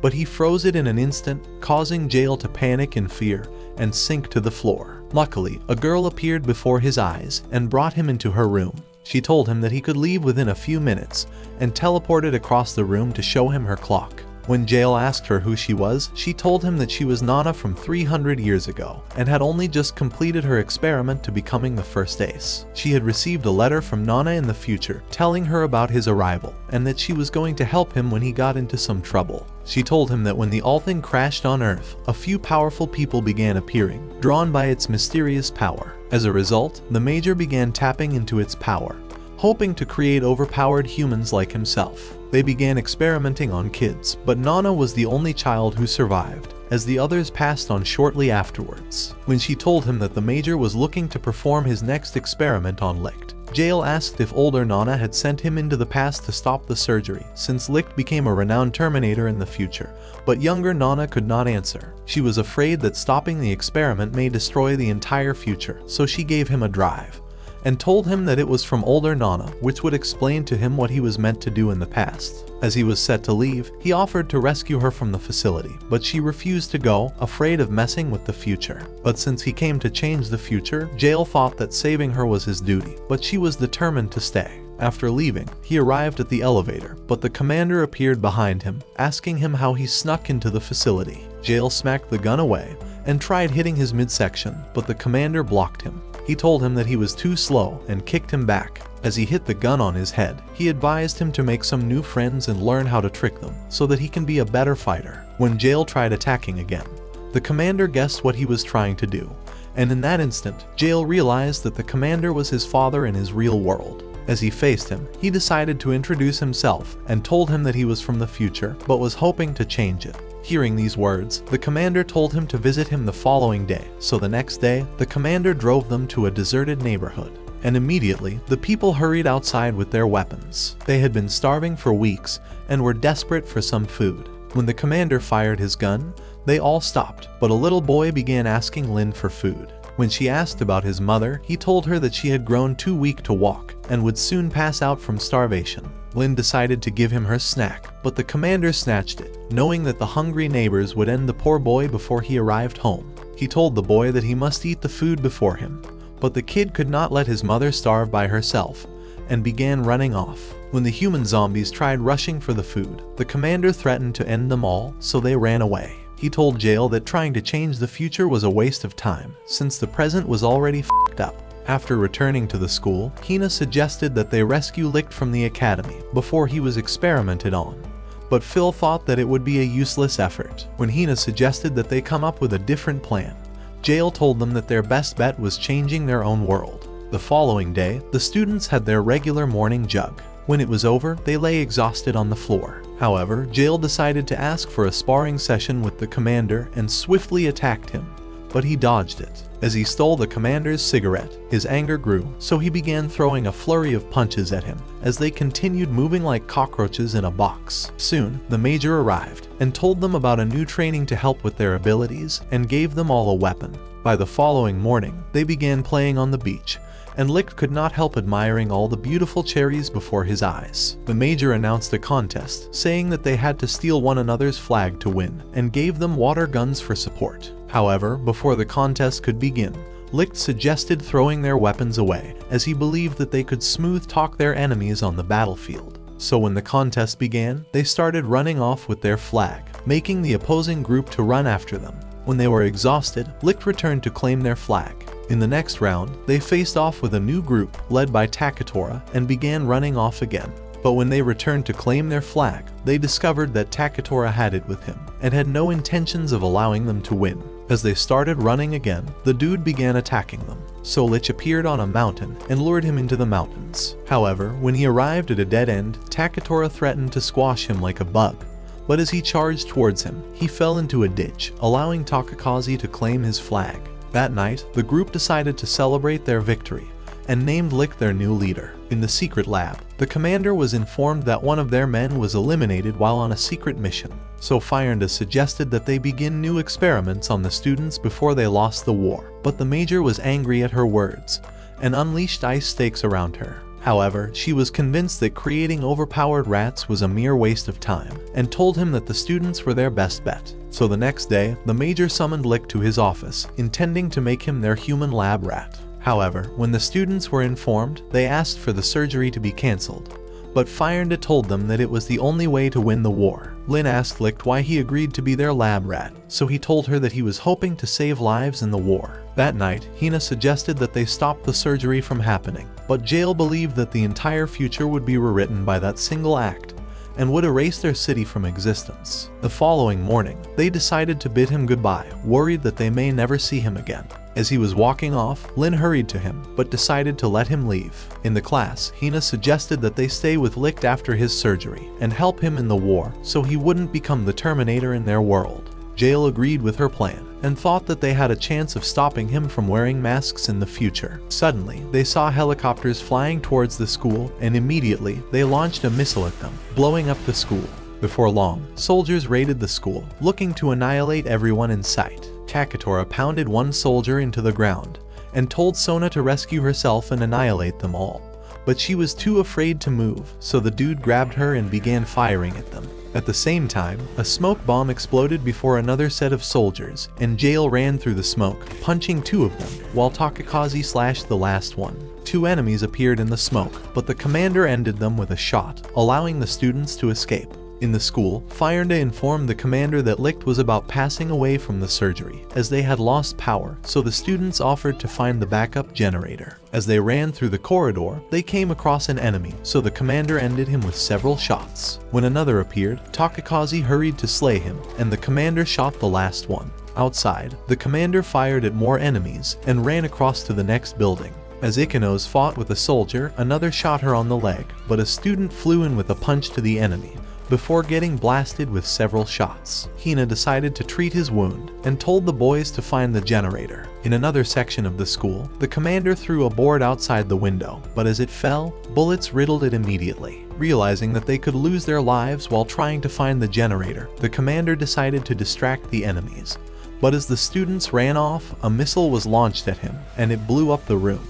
[SPEAKER 1] But he froze it in an instant, causing Jail to panic in fear and sink to the floor. Luckily, a girl appeared before his eyes and brought him into her room. She told him that he could leave within a few minutes and teleported across the room to show him her clock. When Jael asked her who she was, she told him that she was Nana from 300 years ago and had only just completed her experiment to becoming the first ace. She had received a letter from Nana in the future telling her about his arrival and that she was going to help him when he got into some trouble. She told him that when the All-Thing crashed on Earth, a few powerful people began appearing, drawn by its mysterious power. As a result, the Major began tapping into its power, hoping to create overpowered humans like himself. They began experimenting on kids, but Nana was the only child who survived, as the others passed on shortly afterwards. When she told him that the Major was looking to perform his next experiment on Licht, Jael asked if older Nana had sent him into the past to stop the surgery, since Licht became a renowned Terminator in the future, but younger Nana could not answer. She was afraid that stopping the experiment may destroy the entire future, so she gave him a drive and told him that it was from older Nana, which would explain to him what he was meant to do in the past. As he was set to leave, he offered to rescue her from the facility, but she refused to go, afraid of messing with the future. But since he came to change the future, Jael thought that saving her was his duty, but she was determined to stay. After leaving, he arrived at the elevator, but the commander appeared behind him, asking him how he snuck into the facility. Jael smacked the gun away and tried hitting his midsection, but the commander blocked him. He told him that he was too slow and kicked him back. As he hit the gun on his head, he advised him to make some new friends and learn how to trick them, so that he can be a better fighter. When Jael tried attacking again, the commander guessed what he was trying to do, and in that instant, Jael realized that the commander was his father in his real world. As he faced him, he decided to introduce himself and told him that he was from the future, but was hoping to change it. Hearing these words, the commander told him to visit him the following day, so the next day, the commander drove them to a deserted neighborhood. And immediately, the people hurried outside with their weapons. They had been starving for weeks and were desperate for some food. When the commander fired his gun, they all stopped, but a little boy began asking Lin for food. When she asked about his mother, he told her that she had grown too weak to walk and would soon pass out from starvation. Lin decided to give him her snack, but the commander snatched it, knowing that the hungry neighbors would end the poor boy before he arrived home. He told the boy that he must eat the food before him, but the kid could not let his mother starve by herself, and began running off. When the human zombies tried rushing for the food, the commander threatened to end them all, so they ran away. He told Jael that trying to change the future was a waste of time, since the present was already f***ed up. After returning to the school, Hina suggested that they rescue Licht from the academy before he was experimented on. But Phil thought that it would be a useless effort. When Hina suggested that they come up with a different plan, Jael told them that their best bet was changing their own world. The following day, the students had their regular morning jug. When it was over, they lay exhausted on the floor. However, Jael decided to ask for a sparring session with the commander and swiftly attacked him, but he dodged it. As he stole the commander's cigarette, his anger grew, so he began throwing a flurry of punches at him as they continued moving like cockroaches in a box. Soon, the major arrived and told them about a new training to help with their abilities and gave them all a weapon. By the following morning, they began playing on the beach, and Licht could not help admiring all the beautiful cherries before his eyes. The major announced a contest, saying that they had to steal one another's flag to win, and gave them water guns for support. However, before the contest could begin, Licht suggested throwing their weapons away, as he believed that they could smooth talk their enemies on the battlefield. So when the contest began, they started running off with their flag, making the opposing group to run after them. When they were exhausted, Licht returned to claim their flag. In the next round, they faced off with a new group led by Takatora and began running off again. But when they returned to claim their flag, they discovered that Takatora had it with him and had no intentions of allowing them to win. As they started running again, the dude began attacking them. So Lich appeared on a mountain and lured him into the mountains. However, when he arrived at a dead end, Takatora threatened to squash him like a bug. But as he charged towards him, he fell into a ditch, allowing Takakazi to claim his flag. That night, the group decided to celebrate their victory and named Licht their new leader. In the secret lab, the commander was informed that one of their men was eliminated while on a secret mission. So Fyrnda suggested that they begin new experiments on the students before they lost the war. But the major was angry at her words and unleashed ice stakes around her. However, she was convinced that creating overpowered rats was a mere waste of time and told him that the students were their best bet. So the next day, the major summoned Licht to his office, intending to make him their human lab rat. However, when the students were informed, they asked for the surgery to be cancelled, but Firenda told them that it was the only way to win the war. Lin asked Licht why he agreed to be their lab rat, so he told her that he was hoping to save lives in the war. That night, Hina suggested that they stop the surgery from happening, but Jael believed that the entire future would be rewritten by that single act and would erase their city from existence. The following morning, they decided to bid him goodbye, worried that they may never see him again. As he was walking off, Lin hurried to him, but decided to let him leave. In the class, Hina suggested that they stay with Licht after his surgery and help him in the war so he wouldn't become the Terminator in their world. Jael agreed with her plan and thought that they had a chance of stopping him from wearing masks in the future. Suddenly, they saw helicopters flying towards the school, and immediately they launched a missile at them, blowing up the school. Before long, soldiers raided the school, looking to annihilate everyone in sight. Kaketora pounded one soldier into the ground and told Sona to rescue herself and annihilate them all. But she was too afraid to move, so the dude grabbed her and began firing at them. At the same time, a smoke bomb exploded before another set of soldiers, and Jael ran through the smoke, punching two of them, while Takakazi slashed the last one. Two enemies appeared in the smoke, but the commander ended them with a shot, allowing the students to escape. In the school, Firenda informed the commander that Licht was about passing away from the surgery, as they had lost power, so the students offered to find the backup generator. As they ran through the corridor, they came across an enemy, so the commander ended him with several shots. When another appeared, Takakazi hurried to slay him, and the commander shot the last one. Outside, the commander fired at more enemies and ran across to the next building. As Ikanos fought with a soldier, another shot her on the leg, but a student flew in with a punch to the enemy before getting blasted with several shots. Hina decided to treat his wound and told the boys to find the generator. In another section of the school, the commander threw a board outside the window, but as it fell, bullets riddled it immediately. Realizing that they could lose their lives while trying to find the generator, the commander decided to distract the enemies. But as the students ran off, a missile was launched at him, and it blew up the room.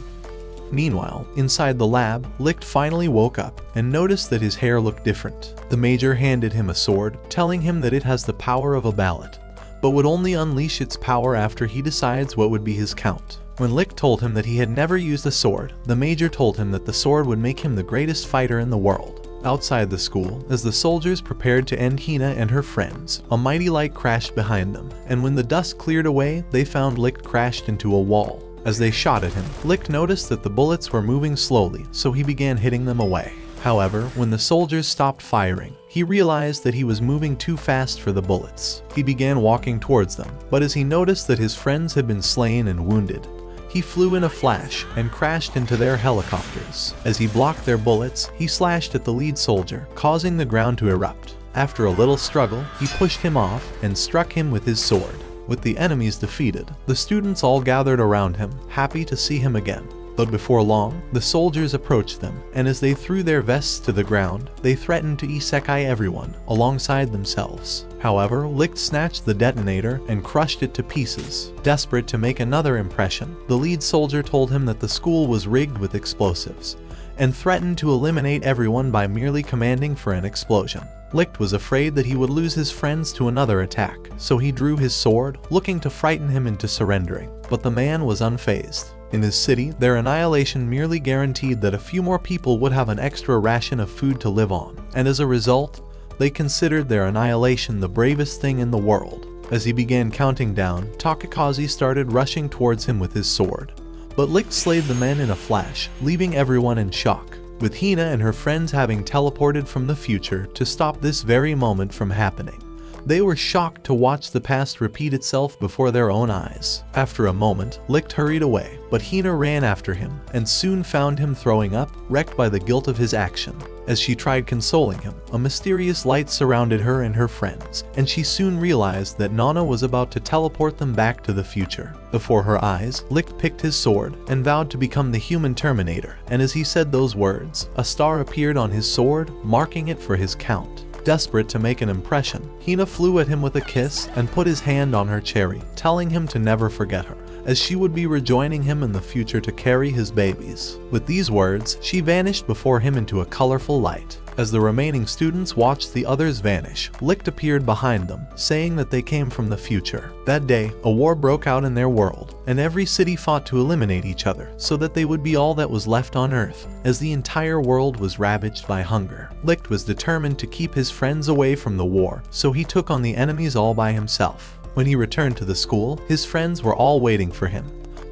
[SPEAKER 1] Meanwhile, inside the lab, Licht finally woke up and noticed that his hair looked different. The major handed him a sword, telling him that it has the power of a ballot, but would only unleash its power after he decides what would be his count. When Licht told him that he had never used a sword, the major told him that the sword would make him the greatest fighter in the world. Outside the school, as the soldiers prepared to end Hina and her friends, a mighty light crashed behind them, and when the dust cleared away, they found Licht crashed into a wall. As they shot at him, Licht noticed that the bullets were moving slowly, so he began hitting them away. However, when the soldiers stopped firing, he realized that he was moving too fast for the bullets. He began walking towards them, but as he noticed that his friends had been slain and wounded, he flew in a flash and crashed into their helicopters. As he blocked their bullets, he slashed at the lead soldier, causing the ground to erupt. After a little struggle, he pushed him off and struck him with his sword. With the enemies defeated, the students all gathered around him, happy to see him again. But before long, the soldiers approached them, and as they threw their vests to the ground, they threatened to isekai everyone, alongside themselves. However, Licht snatched the detonator and crushed it to pieces. Desperate to make another impression, the lead soldier told him that the school was rigged with explosives, and threatened to eliminate everyone by merely commanding for an explosion. Licht was afraid that he would lose his friends to another attack, so he drew his sword, looking to frighten him into surrendering, but the man was unfazed. In his city, their annihilation merely guaranteed that a few more people would have an extra ration of food to live on, and as a result, they considered their annihilation the bravest thing in the world. As he began counting down, Takakazi started rushing towards him with his sword, but Licht slayed the men in a flash, leaving everyone in shock, with Hina and her friends having teleported from the future to stop this very moment from happening. They were shocked to watch the past repeat itself before their own eyes. After a moment, Licht hurried away, but Hina ran after him and soon found him throwing up, wrecked by the guilt of his action. As she tried consoling him, a mysterious light surrounded her and her friends, and she soon realized that Nana was about to teleport them back to the future. Before her eyes, Licht picked his sword and vowed to become the human Terminator, and as he said those words, a star appeared on his sword, marking it for his count. Desperate to make an impression, Hina flew at him with a kiss and put his hand on her cherry, telling him to never forget her, as she would be rejoining him in the future to carry his babies. With these words, she vanished before him into a colorful light. As the remaining students watched the others vanish, Licht appeared behind them, saying that they came from the future. That day, a war broke out in their world, and every city fought to eliminate each other so that they would be all that was left on Earth, as the entire world was ravaged by hunger. Licht was determined to keep his friends away from the war, so he took on the enemies all by himself. When he returned to the school, his friends were all waiting for him,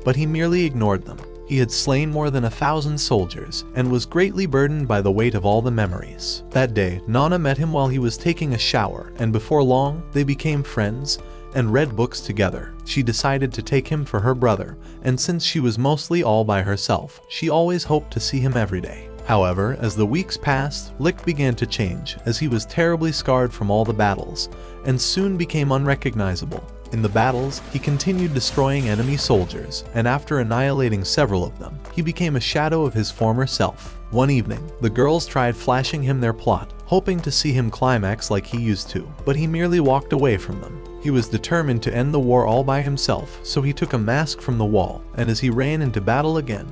[SPEAKER 1] but he merely ignored them. He had slain more than 1,000 soldiers and was greatly burdened by the weight of all the memories. That day, Nana met him while he was taking a shower, and before long, they became friends and read books together. She decided to take him for her brother, and since she was mostly all by herself, she always hoped to see him every day. However, as the weeks passed, Licht began to change, as he was terribly scarred from all the battles, and soon became unrecognizable. In the battles, he continued destroying enemy soldiers, and after annihilating several of them, he became a shadow of his former self. One evening, the girls tried flashing him their plot, hoping to see him climax like he used to, but he merely walked away from them. He was determined to end the war all by himself, so he took a mask from the wall, and as he ran into battle again,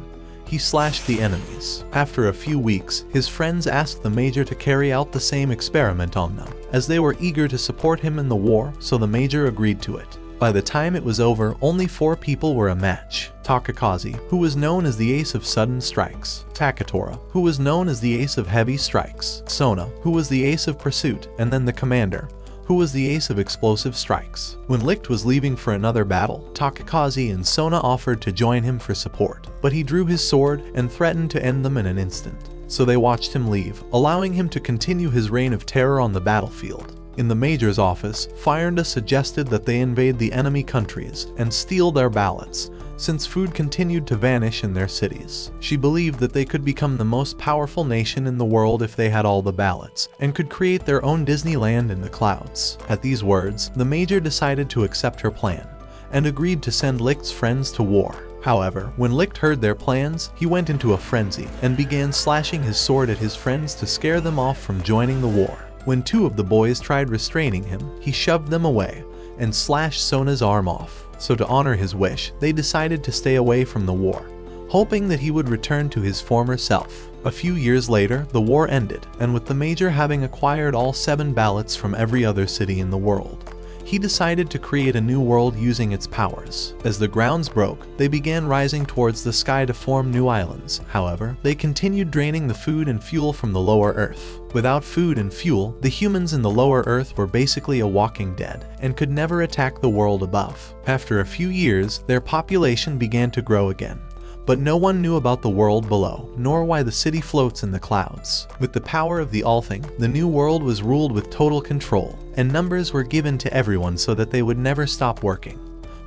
[SPEAKER 1] he slashed the enemies. After a few weeks, his friends asked the Major to carry out the same experiment on them, as they were eager to support him in the war, so the Major agreed to it. By the time it was over, only 4 people were a match. Takakazi, who was known as the ace of sudden strikes, Takatora, who was known as the ace of heavy strikes, Sona, who was the ace of pursuit, and then the commander, who was the ace of explosive strikes. When Licht was leaving for another battle, Takakazi and Sona offered to join him for support, but he drew his sword and threatened to end them in an instant. So they watched him leave, allowing him to continue his reign of terror on the battlefield. In the Major's office, Fyrnda suggested that they invade the enemy countries and steal their ballots, since food continued to vanish in their cities. She believed that they could become the most powerful nation in the world if they had all the ballots, and could create their own Disneyland in the clouds. At these words, the Major decided to accept her plan, and agreed to send Licht's friends to war. However, when Licht heard their plans, he went into a frenzy, and began slashing his sword at his friends to scare them off from joining the war. When 2 of the boys tried restraining him, he shoved them away, and slashed Sona's arm off. So to honor his wish, they decided to stay away from the war, hoping that he would return to his former self. A few years later, the war ended, and with the Major having acquired all 7 ballots from every other city in the world, he decided to create a new world using its powers. As the grounds broke, they began rising towards the sky to form new islands. However, they continued draining the food and fuel from the lower Earth. Without food and fuel, the humans in the lower Earth were basically a walking dead, and could never attack the world above. After a few years, their population began to grow again. But no one knew about the world below, nor why the city floats in the clouds. With the power of the Althing, the new world was ruled with total control, and numbers were given to everyone so that they would never stop working,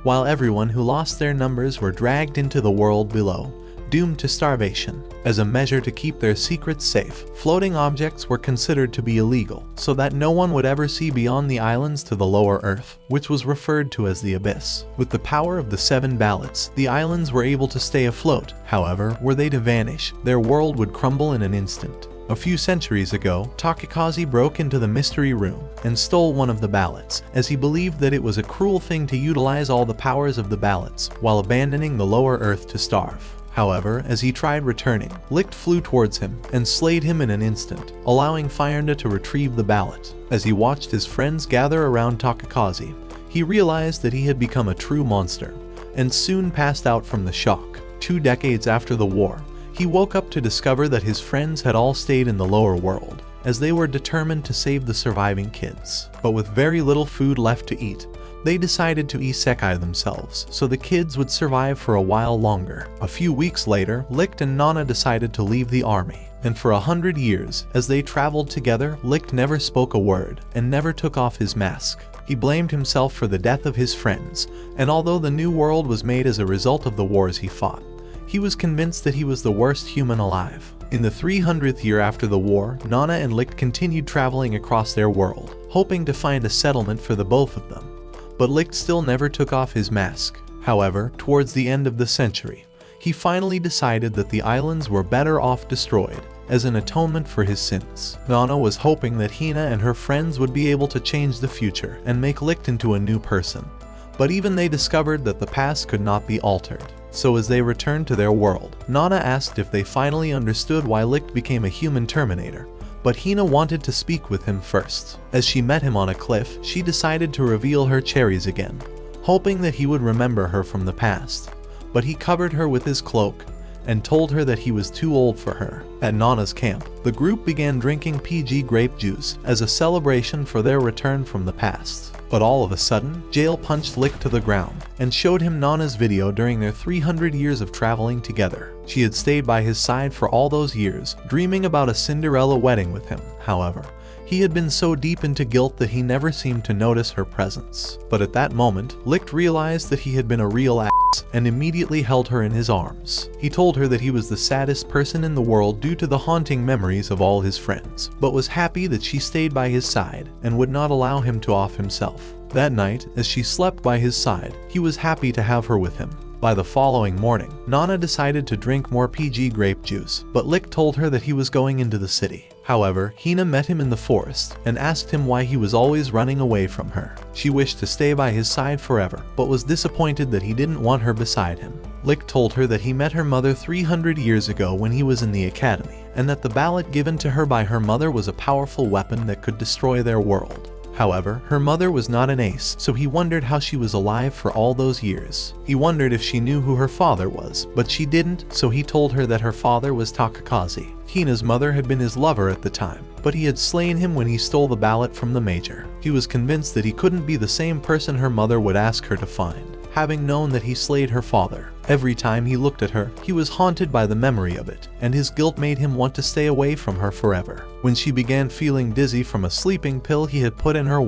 [SPEAKER 1] while everyone who lost their numbers were dragged into the world below, doomed to starvation. As a measure to keep their secrets safe, floating objects were considered to be illegal, so that no one would ever see beyond the islands to the lower Earth, which was referred to as the Abyss. With the power of the 7 ballots, the islands were able to stay afloat. However, were they to vanish, their world would crumble in an instant. A few centuries ago, Takakazi broke into the mystery room and stole one of the ballots, as he believed that it was a cruel thing to utilize all the powers of the ballots while abandoning the lower Earth to starve. However, as he tried returning, Licht flew towards him and slayed him in an instant, allowing Fyrnda to retrieve the ballot. As he watched his friends gather around Takakazi, he realized that he had become a true monster, and soon passed out from the shock. 2 decades after the war, he woke up to discover that his friends had all stayed in the lower world, as they were determined to save the surviving kids. But with very little food left to eat, they decided to isekai themselves, so the kids would survive for a while longer. A few weeks later, Licht and Nana decided to leave the army, and for 100 years, as they traveled together, Licht never spoke a word, and never took off his mask. He blamed himself for the death of his friends, and although the new world was made as a result of the wars he fought, he was convinced that he was the worst human alive. In the 300th year after the war, Nana and Licht continued traveling across their world, hoping to find a settlement for the both of them. But Licht still never took off his mask. However, towards the end of the century, he finally decided that the islands were better off destroyed, as an atonement for his sins. Nana was hoping that Hina and her friends would be able to change the future and make Licht into a new person. But even they discovered that the past could not be altered. So as they returned to their world, Nana asked if they finally understood why Licht became a human Terminator, but Hina wanted to speak with him first. As she met him on a cliff, she decided to reveal her cherries again, hoping that he would remember her from the past. But he covered her with his cloak and told her that he was too old for her. At Nana's camp, the group began drinking PG grape juice as a celebration for their return from the past. But all of a sudden, Jail punched Lick to the ground and showed him Nana's video during their 300 years of traveling together. She had stayed by his side for all those years, dreaming about a Cinderella wedding with him. However, he had been so deep into guilt that he never seemed to notice her presence. But at that moment, Licht realized that he had been a real ass and immediately held her in his arms. He told her that he was the saddest person in the world due to the haunting memories of all his friends, but was happy that she stayed by his side and would not allow him to off himself. That night, as she slept by his side, he was happy to have her with him. By the following morning, Nana decided to drink more PG grape juice, but Lick told her that he was going into the city. However, Hina met him in the forest and asked him why he was always running away from her. She wished to stay by his side forever, but was disappointed that he didn't want her beside him. Lick told her that he met her mother 300 years ago when he was in the academy, and that the ballot given to her by her mother was a powerful weapon that could destroy their world. However, her mother was not an ace, so he wondered how she was alive for all those years. He wondered if she knew who her father was, but she didn't, so he told her that her father was Takakaze. Hina's mother had been his lover at the time, but he had slain him when he stole the ballot from the major. He was convinced that he couldn't be the same person her mother would ask her to find, having known that he slayed her father. Every time he looked at her, he was haunted by the memory of it, and his guilt made him want to stay away from her forever. When she began feeling dizzy from a sleeping pill he had put in her,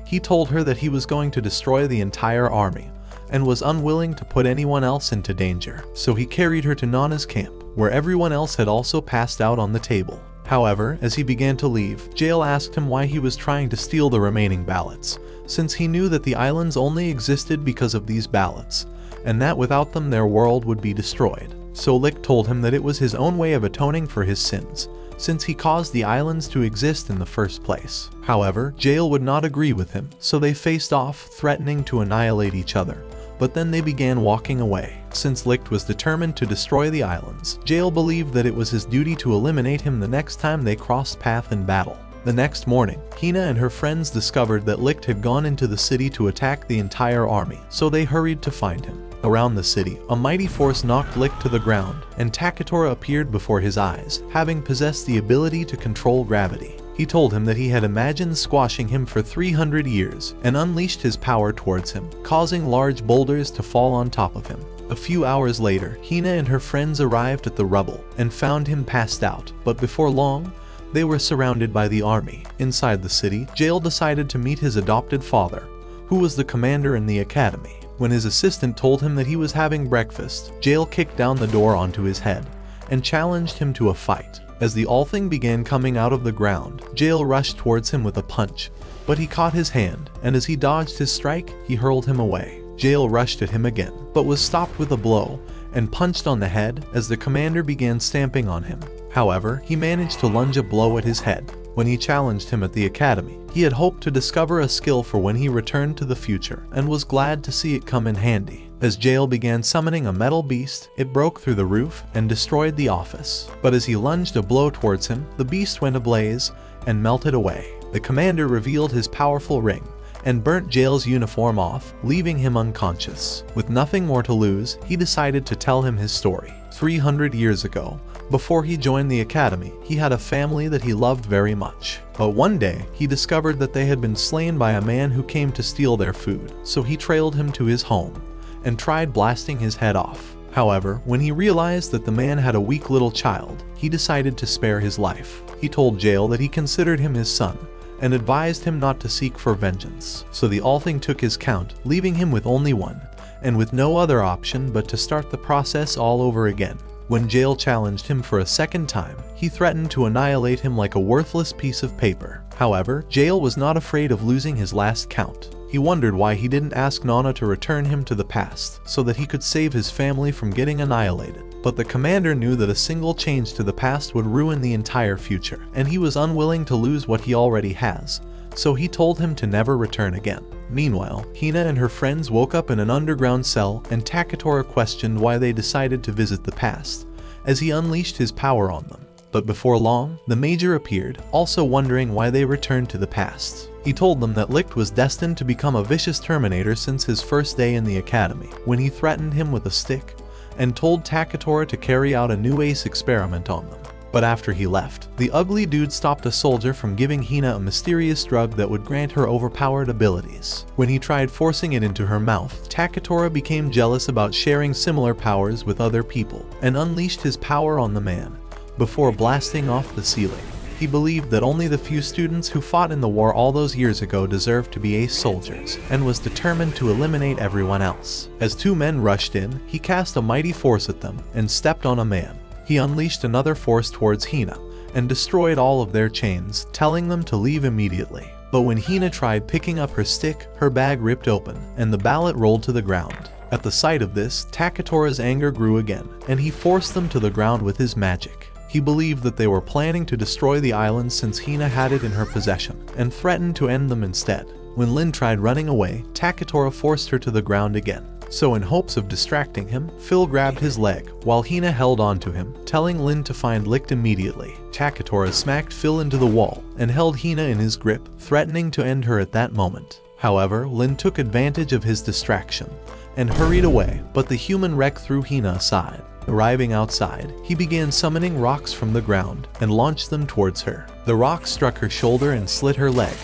[SPEAKER 1] he told her that he was going to destroy the entire army, and was unwilling to put anyone else into danger. So he carried her to Nana's camp, where everyone else had also passed out on the table. However, as he began to leave, Jail asked him why he was trying to steal the remaining ballots, since he knew that the islands only existed because of these ballots, and that without them their world would be destroyed. So Lick told him that it was his own way of atoning for his sins, since he caused the islands to exist in the first place. However, Jail would not agree with him, so they faced off, threatening to annihilate each other. But then they began walking away. Since Licht was determined to destroy the islands, Jail believed that it was his duty to eliminate him the next time they crossed path in battle. The next morning, Hina and her friends discovered that Licht had gone into the city to attack the entire army, so they hurried to find him. Around the city, a mighty force knocked Licht to the ground, and Takatora appeared before his eyes, having possessed the ability to control gravity. He told him that he had imagined squashing him for 300 years, and unleashed his power towards him, causing large boulders to fall on top of him. A few hours later, Hina and her friends arrived at the rubble, and found him passed out, but before long, they were surrounded by the army. Inside the city, Jail decided to meet his adopted father, who was the commander in the academy. When his assistant told him that he was having breakfast, Jail kicked down the door onto his head, and challenged him to a fight. As the All-Thing began coming out of the ground, Jail rushed towards him with a punch, but he caught his hand, and as he dodged his strike, he hurled him away. Jail rushed at him again, but was stopped with a blow, and punched on the head as the commander began stamping on him. However, he managed to lunge a blow at his head. When he challenged him at the academy, he had hoped to discover a skill for when he returned to the future, and was glad to see it come in handy. As Jail began summoning a metal beast, it broke through the roof and destroyed the office. But as he lunged a blow towards him, the beast went ablaze and melted away. The commander revealed his powerful ring, and burnt Jail's uniform off, leaving him unconscious. With nothing more to lose, he decided to tell him his story. 300 years ago, before he joined the academy, he had a family that he loved very much. But one day, he discovered that they had been slain by a man who came to steal their food, so he trailed him to his home, and tried blasting his head off. However, when he realized that the man had a weak little child, he decided to spare his life. He told Jail that he considered him his son, and advised him not to seek for vengeance. So the All-Thing took his count, leaving him with only one, and with no other option but to start the process all over again. When Jail challenged him for a second time, he threatened to annihilate him like a worthless piece of paper. However, Jail was not afraid of losing his last count. He wondered why he didn't ask Nana to return him to the past, so that he could save his family from getting annihilated. But the commander knew that a single change to the past would ruin the entire future, and he was unwilling to lose what he already has, so he told him to never return again. Meanwhile, Hina and her friends woke up in an underground cell, and Takatora questioned why they decided to visit the past, as he unleashed his power on them. But before long, the Major appeared, also wondering why they returned to the past. He told them that Licht was destined to become a vicious Terminator since his first day in the academy, when he threatened him with a stick, and told Takatora to carry out a new ace experiment on them. But after he left, the ugly dude stopped a soldier from giving Hina a mysterious drug that would grant her overpowered abilities. When he tried forcing it into her mouth, Takatora became jealous about sharing similar powers with other people, and unleashed his power on the man, before blasting off the ceiling. He believed that only the few students who fought in the war all those years ago deserved to be ace soldiers, and was determined to eliminate everyone else. As two men rushed in, he cast a mighty force at them, and stepped on a man. He unleashed another force towards Hina, and destroyed all of their chains, telling them to leave immediately. But when Hina tried picking up her stick, her bag ripped open, and the ballot rolled to the ground. At the sight of this, Takatora's anger grew again, and he forced them to the ground with his magic. He believed that they were planning to destroy the island since Hina had it in her possession, and threatened to end them instead. When Lin tried running away, Takatora forced her to the ground again. So in hopes of distracting him, Phil grabbed his leg, while Hina held on to him, telling Lin to find Licht immediately. Takatora smacked Phil into the wall, and held Hina in his grip, threatening to end her at that moment. However, Lin took advantage of his distraction, and hurried away, but the human wreck threw Hina aside. Arriving outside, he began summoning rocks from the ground, and launched them towards her. The rocks struck her shoulder and slit her leg,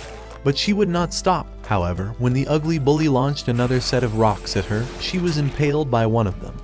[SPEAKER 1] but she would not stop. However, when the ugly bully launched another set of rocks at her, she was impaled by one of them,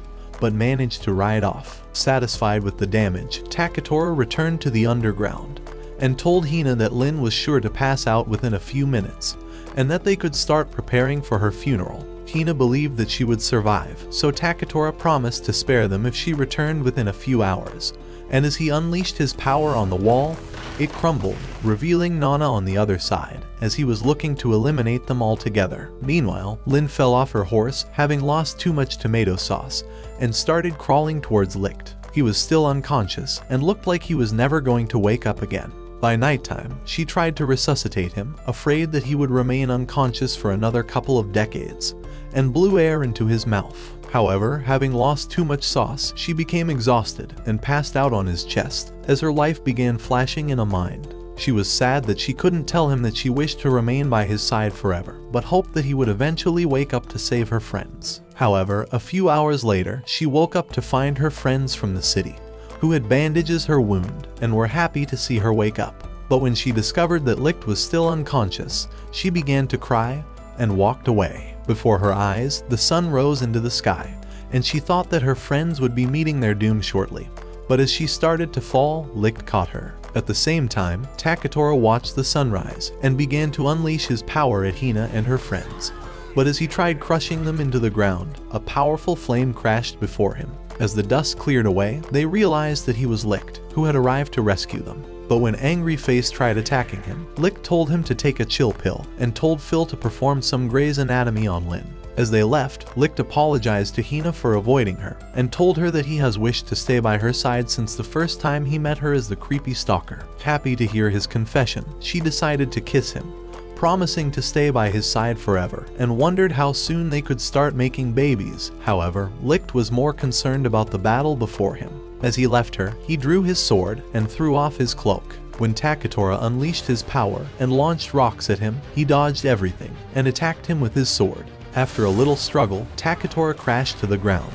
[SPEAKER 1] but managed to ride off. Satisfied with the damage, Takatora returned to the underground, and told Hina that Lin was sure to pass out within a few minutes, and that they could start preparing for her funeral. Hina believed that she would survive, so Takatora promised to spare them if she returned within a few hours, and as he unleashed his power on the wall, it crumbled, revealing Nana on the other side, as he was looking to eliminate them altogether. Meanwhile, Lin fell off her horse, having lost too much tomato sauce, and started crawling towards Licht. He was still unconscious, and looked like he was never going to wake up again. By nighttime, she tried to resuscitate him, afraid that he would remain unconscious for another couple of decades, and blew air into his mouth. However, having lost too much sauce, she became exhausted and passed out on his chest, as her life began flashing in a mind. She was sad that she couldn't tell him that she wished to remain by his side forever, but hoped that he would eventually wake up to save her friends. However, a few hours later, she woke up to find her friends from the city, who had bandages her wound, and were happy to see her wake up. But when she discovered that Licht was still unconscious, she began to cry and walked away. Before her eyes, the sun rose into the sky, and she thought that her friends would be meeting their doom shortly. But as she started to fall, Licht caught her. At the same time, Takatora watched the sunrise, and began to unleash his power at Hina and her friends. But as he tried crushing them into the ground, a powerful flame crashed before him. As the dust cleared away, they realized that he was Licht, who had arrived to rescue them. But when Angry Face tried attacking him, Licht told him to take a chill pill, and told Phil to perform some Grey's Anatomy on Lin. As they left, Licht apologized to Hina for avoiding her, and told her that he has wished to stay by her side since the first time he met her as the creepy stalker. Happy to hear his confession, she decided to kiss him, promising to stay by his side forever, and wondered how soon they could start making babies. However, Licht was more concerned about the battle before him. As he left her, he drew his sword and threw off his cloak. When Takatora unleashed his power and launched rocks at him, he dodged everything and attacked him with his sword. After a little struggle, Takatora crashed to the ground,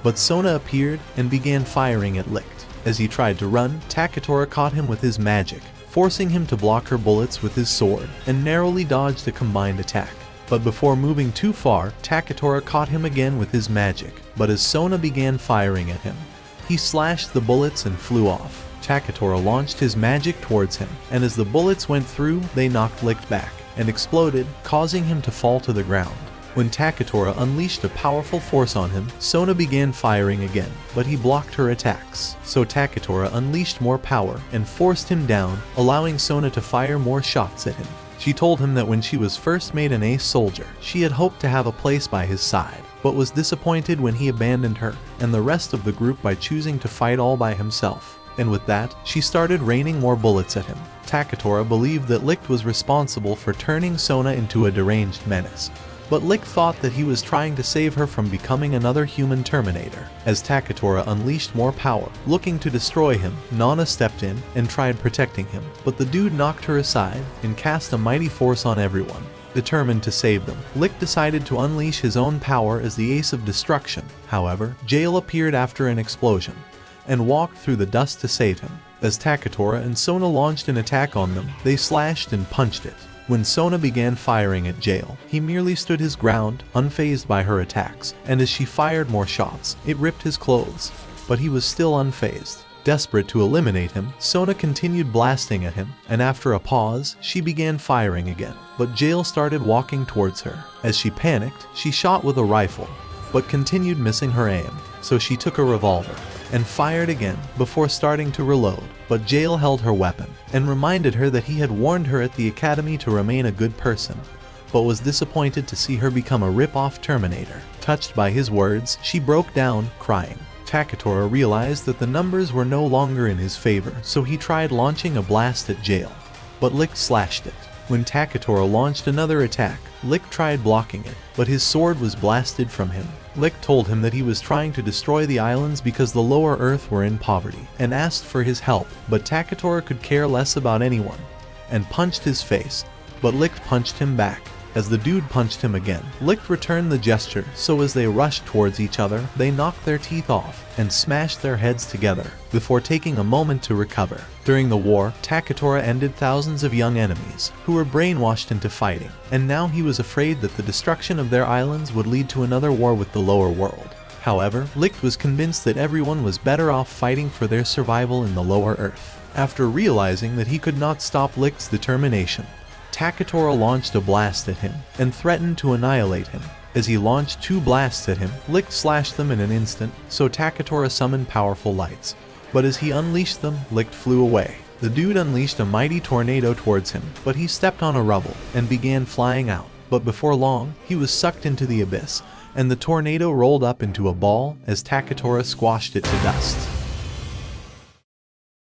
[SPEAKER 1] but Sona appeared and began firing at Licht. As he tried to run, Takatora caught him with his magic, forcing him to block her bullets with his sword, and narrowly dodged a combined attack. But before moving too far, Takatora caught him again with his magic, but as Sona began firing at him, he slashed the bullets and flew off. Takatora launched his magic towards him, and as the bullets went through, they knocked Licht back, and exploded, causing him to fall to the ground. When Takatora unleashed a powerful force on him, Sona began firing again, but he blocked her attacks. So Takatora unleashed more power and forced him down, allowing Sona to fire more shots at him. She told him that when she was first made an ace soldier, she had hoped to have a place by his side, but was disappointed when he abandoned her and the rest of the group by choosing to fight all by himself. And with that, she started raining more bullets at him. Takatora believed that Licht was responsible for turning Sona into a deranged menace, but Lick thought that he was trying to save her from becoming another human Terminator. As Takatora unleashed more power, looking to destroy him, Nana stepped in and tried protecting him, but the dude knocked her aside and cast a mighty force on everyone. Determined to save them, Lick decided to unleash his own power as the Ace of Destruction. However, Jail appeared after an explosion and walked through the dust to save him. As Takatora and Sona launched an attack on them, they slashed and punched it. When Sona began firing at Jail, he merely stood his ground, unfazed by her attacks, and as she fired more shots, it ripped his clothes. But he was still unfazed. Desperate to eliminate him, Sona continued blasting at him, and after a pause, she began firing again. But Jail started walking towards her. As she panicked, she shot with a rifle, but continued missing her aim, so she took a revolver and fired again before starting to reload. But Jail held her weapon and reminded her that he had warned her at the academy to remain a good person, but was disappointed to see her become a rip-off Terminator. Touched by his words, she broke down, crying. Takatora realized that the numbers were no longer in his favor, so he tried launching a blast at Jail, but Lick slashed it. When Takatora launched another attack, Lick tried blocking it, but his sword was blasted from him. Lick told him that he was trying to destroy the islands because the lower Earth were in poverty, and asked for his help, but Takatora could care less about anyone, and punched his face, but Lick punched him back. As the dude punched him again, Lick returned the gesture, so as they rushed towards each other, they knocked their teeth off and smashed their heads together, before taking a moment to recover. During the war, Takatora ended thousands of young enemies, who were brainwashed into fighting, and now he was afraid that the destruction of their islands would lead to another war with the lower world. However, Lick was convinced that everyone was better off fighting for their survival in the lower Earth. After realizing that he could not stop Lick's determination, Takatora launched a blast at him and threatened to annihilate him. As he launched 2 blasts at him, Lick slashed them in an instant, so Takatora summoned powerful lights. But as he unleashed them, Lick flew away. The dude unleashed a mighty tornado towards him, but he stepped on a rubble and began flying out. But before long, he was sucked into the abyss, and the tornado rolled up into a ball as Takatora squashed it to dust.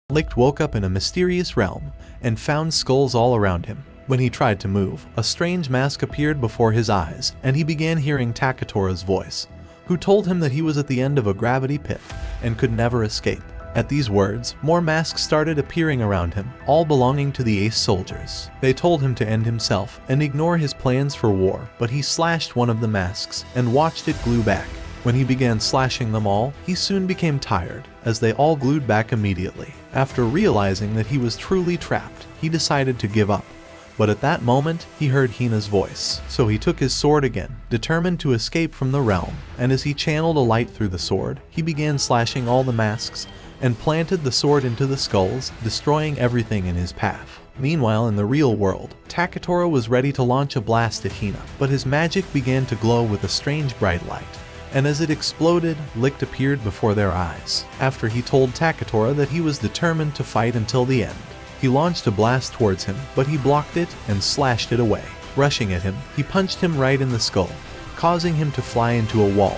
[SPEAKER 1] Lick woke up in a mysterious realm and found skulls all around him. When he tried to move, a strange mask appeared before his eyes, and he began hearing Takatora's voice, who told him that he was at the end of a gravity pit and could never escape. At these words, more masks started appearing around him, all belonging to the Ace soldiers. They told him to end himself and ignore his plans for war, but he slashed one of the masks and watched it glue back. When he began slashing them all, he soon became tired, as they all glued back immediately. After realizing that he was truly trapped, he decided to give up. But at that moment, he heard Hina's voice, so he took his sword again, determined to escape from the realm, and as he channeled a light through the sword, he began slashing all the masks, and planted the sword into the skulls, destroying everything in his path. Meanwhile, in the real world, Takatora was ready to launch a blast at Hina, but his magic began to glow with a strange bright light, and as it exploded, Lick appeared before their eyes. After he told Takatora that he was determined to fight until the end, he launched a blast towards him, but he blocked it and slashed it away. Rushing at him, he punched him right in the skull, causing him to fly into a wall.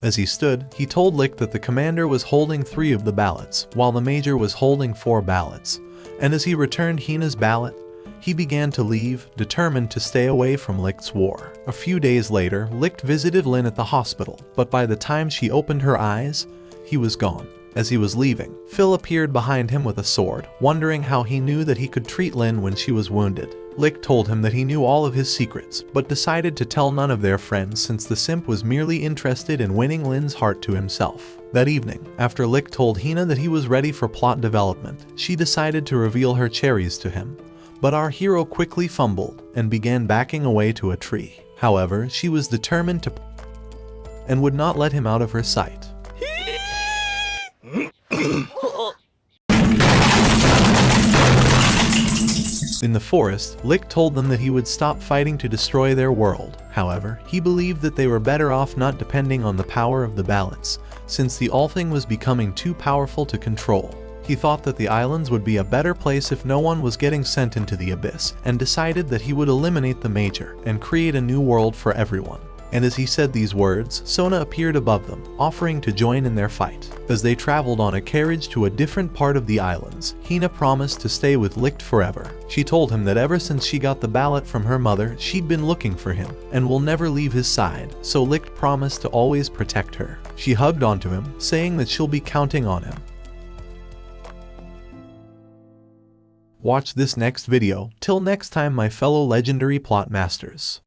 [SPEAKER 1] As he stood, he told Lick that the commander was holding 3 of the ballots, while the major was holding 4 ballots, and as he returned Hina's ballot, he began to leave, determined to stay away from Lick's war. A few days later, Lick visited Lin at the hospital, but by the time she opened her eyes, he was gone. As he was leaving, Phil appeared behind him with a sword, wondering how he knew that he could treat Lin when she was wounded. Lick told him that he knew all of his secrets, but decided to tell none of their friends since the simp was merely interested in winning Lin's heart to himself. That evening, after Lick told Hina that he was ready for plot development, she decided to reveal her cherries to him. But our hero quickly fumbled and began backing away to a tree. However, she was determined to and would not let him out of her sight. In the forest, Lick told them that he would stop fighting to destroy their world. However, he believed that they were better off not depending on the power of the balance, since the Althing was becoming too powerful to control. He thought that the islands would be a better place if no one was getting sent into the abyss, and decided that he would eliminate the Major and create a new world for everyone. And as he said these words, Sona appeared above them, offering to join in their fight. As they traveled on a carriage to a different part of the islands, Hina promised to stay with Licht forever. She told him that ever since she got the ballot from her mother, she'd been looking for him, and will never leave his side, so Licht promised to always protect her. She hugged onto him, saying that she'll be counting on him. Watch this next video. Till next time, my fellow legendary plot masters.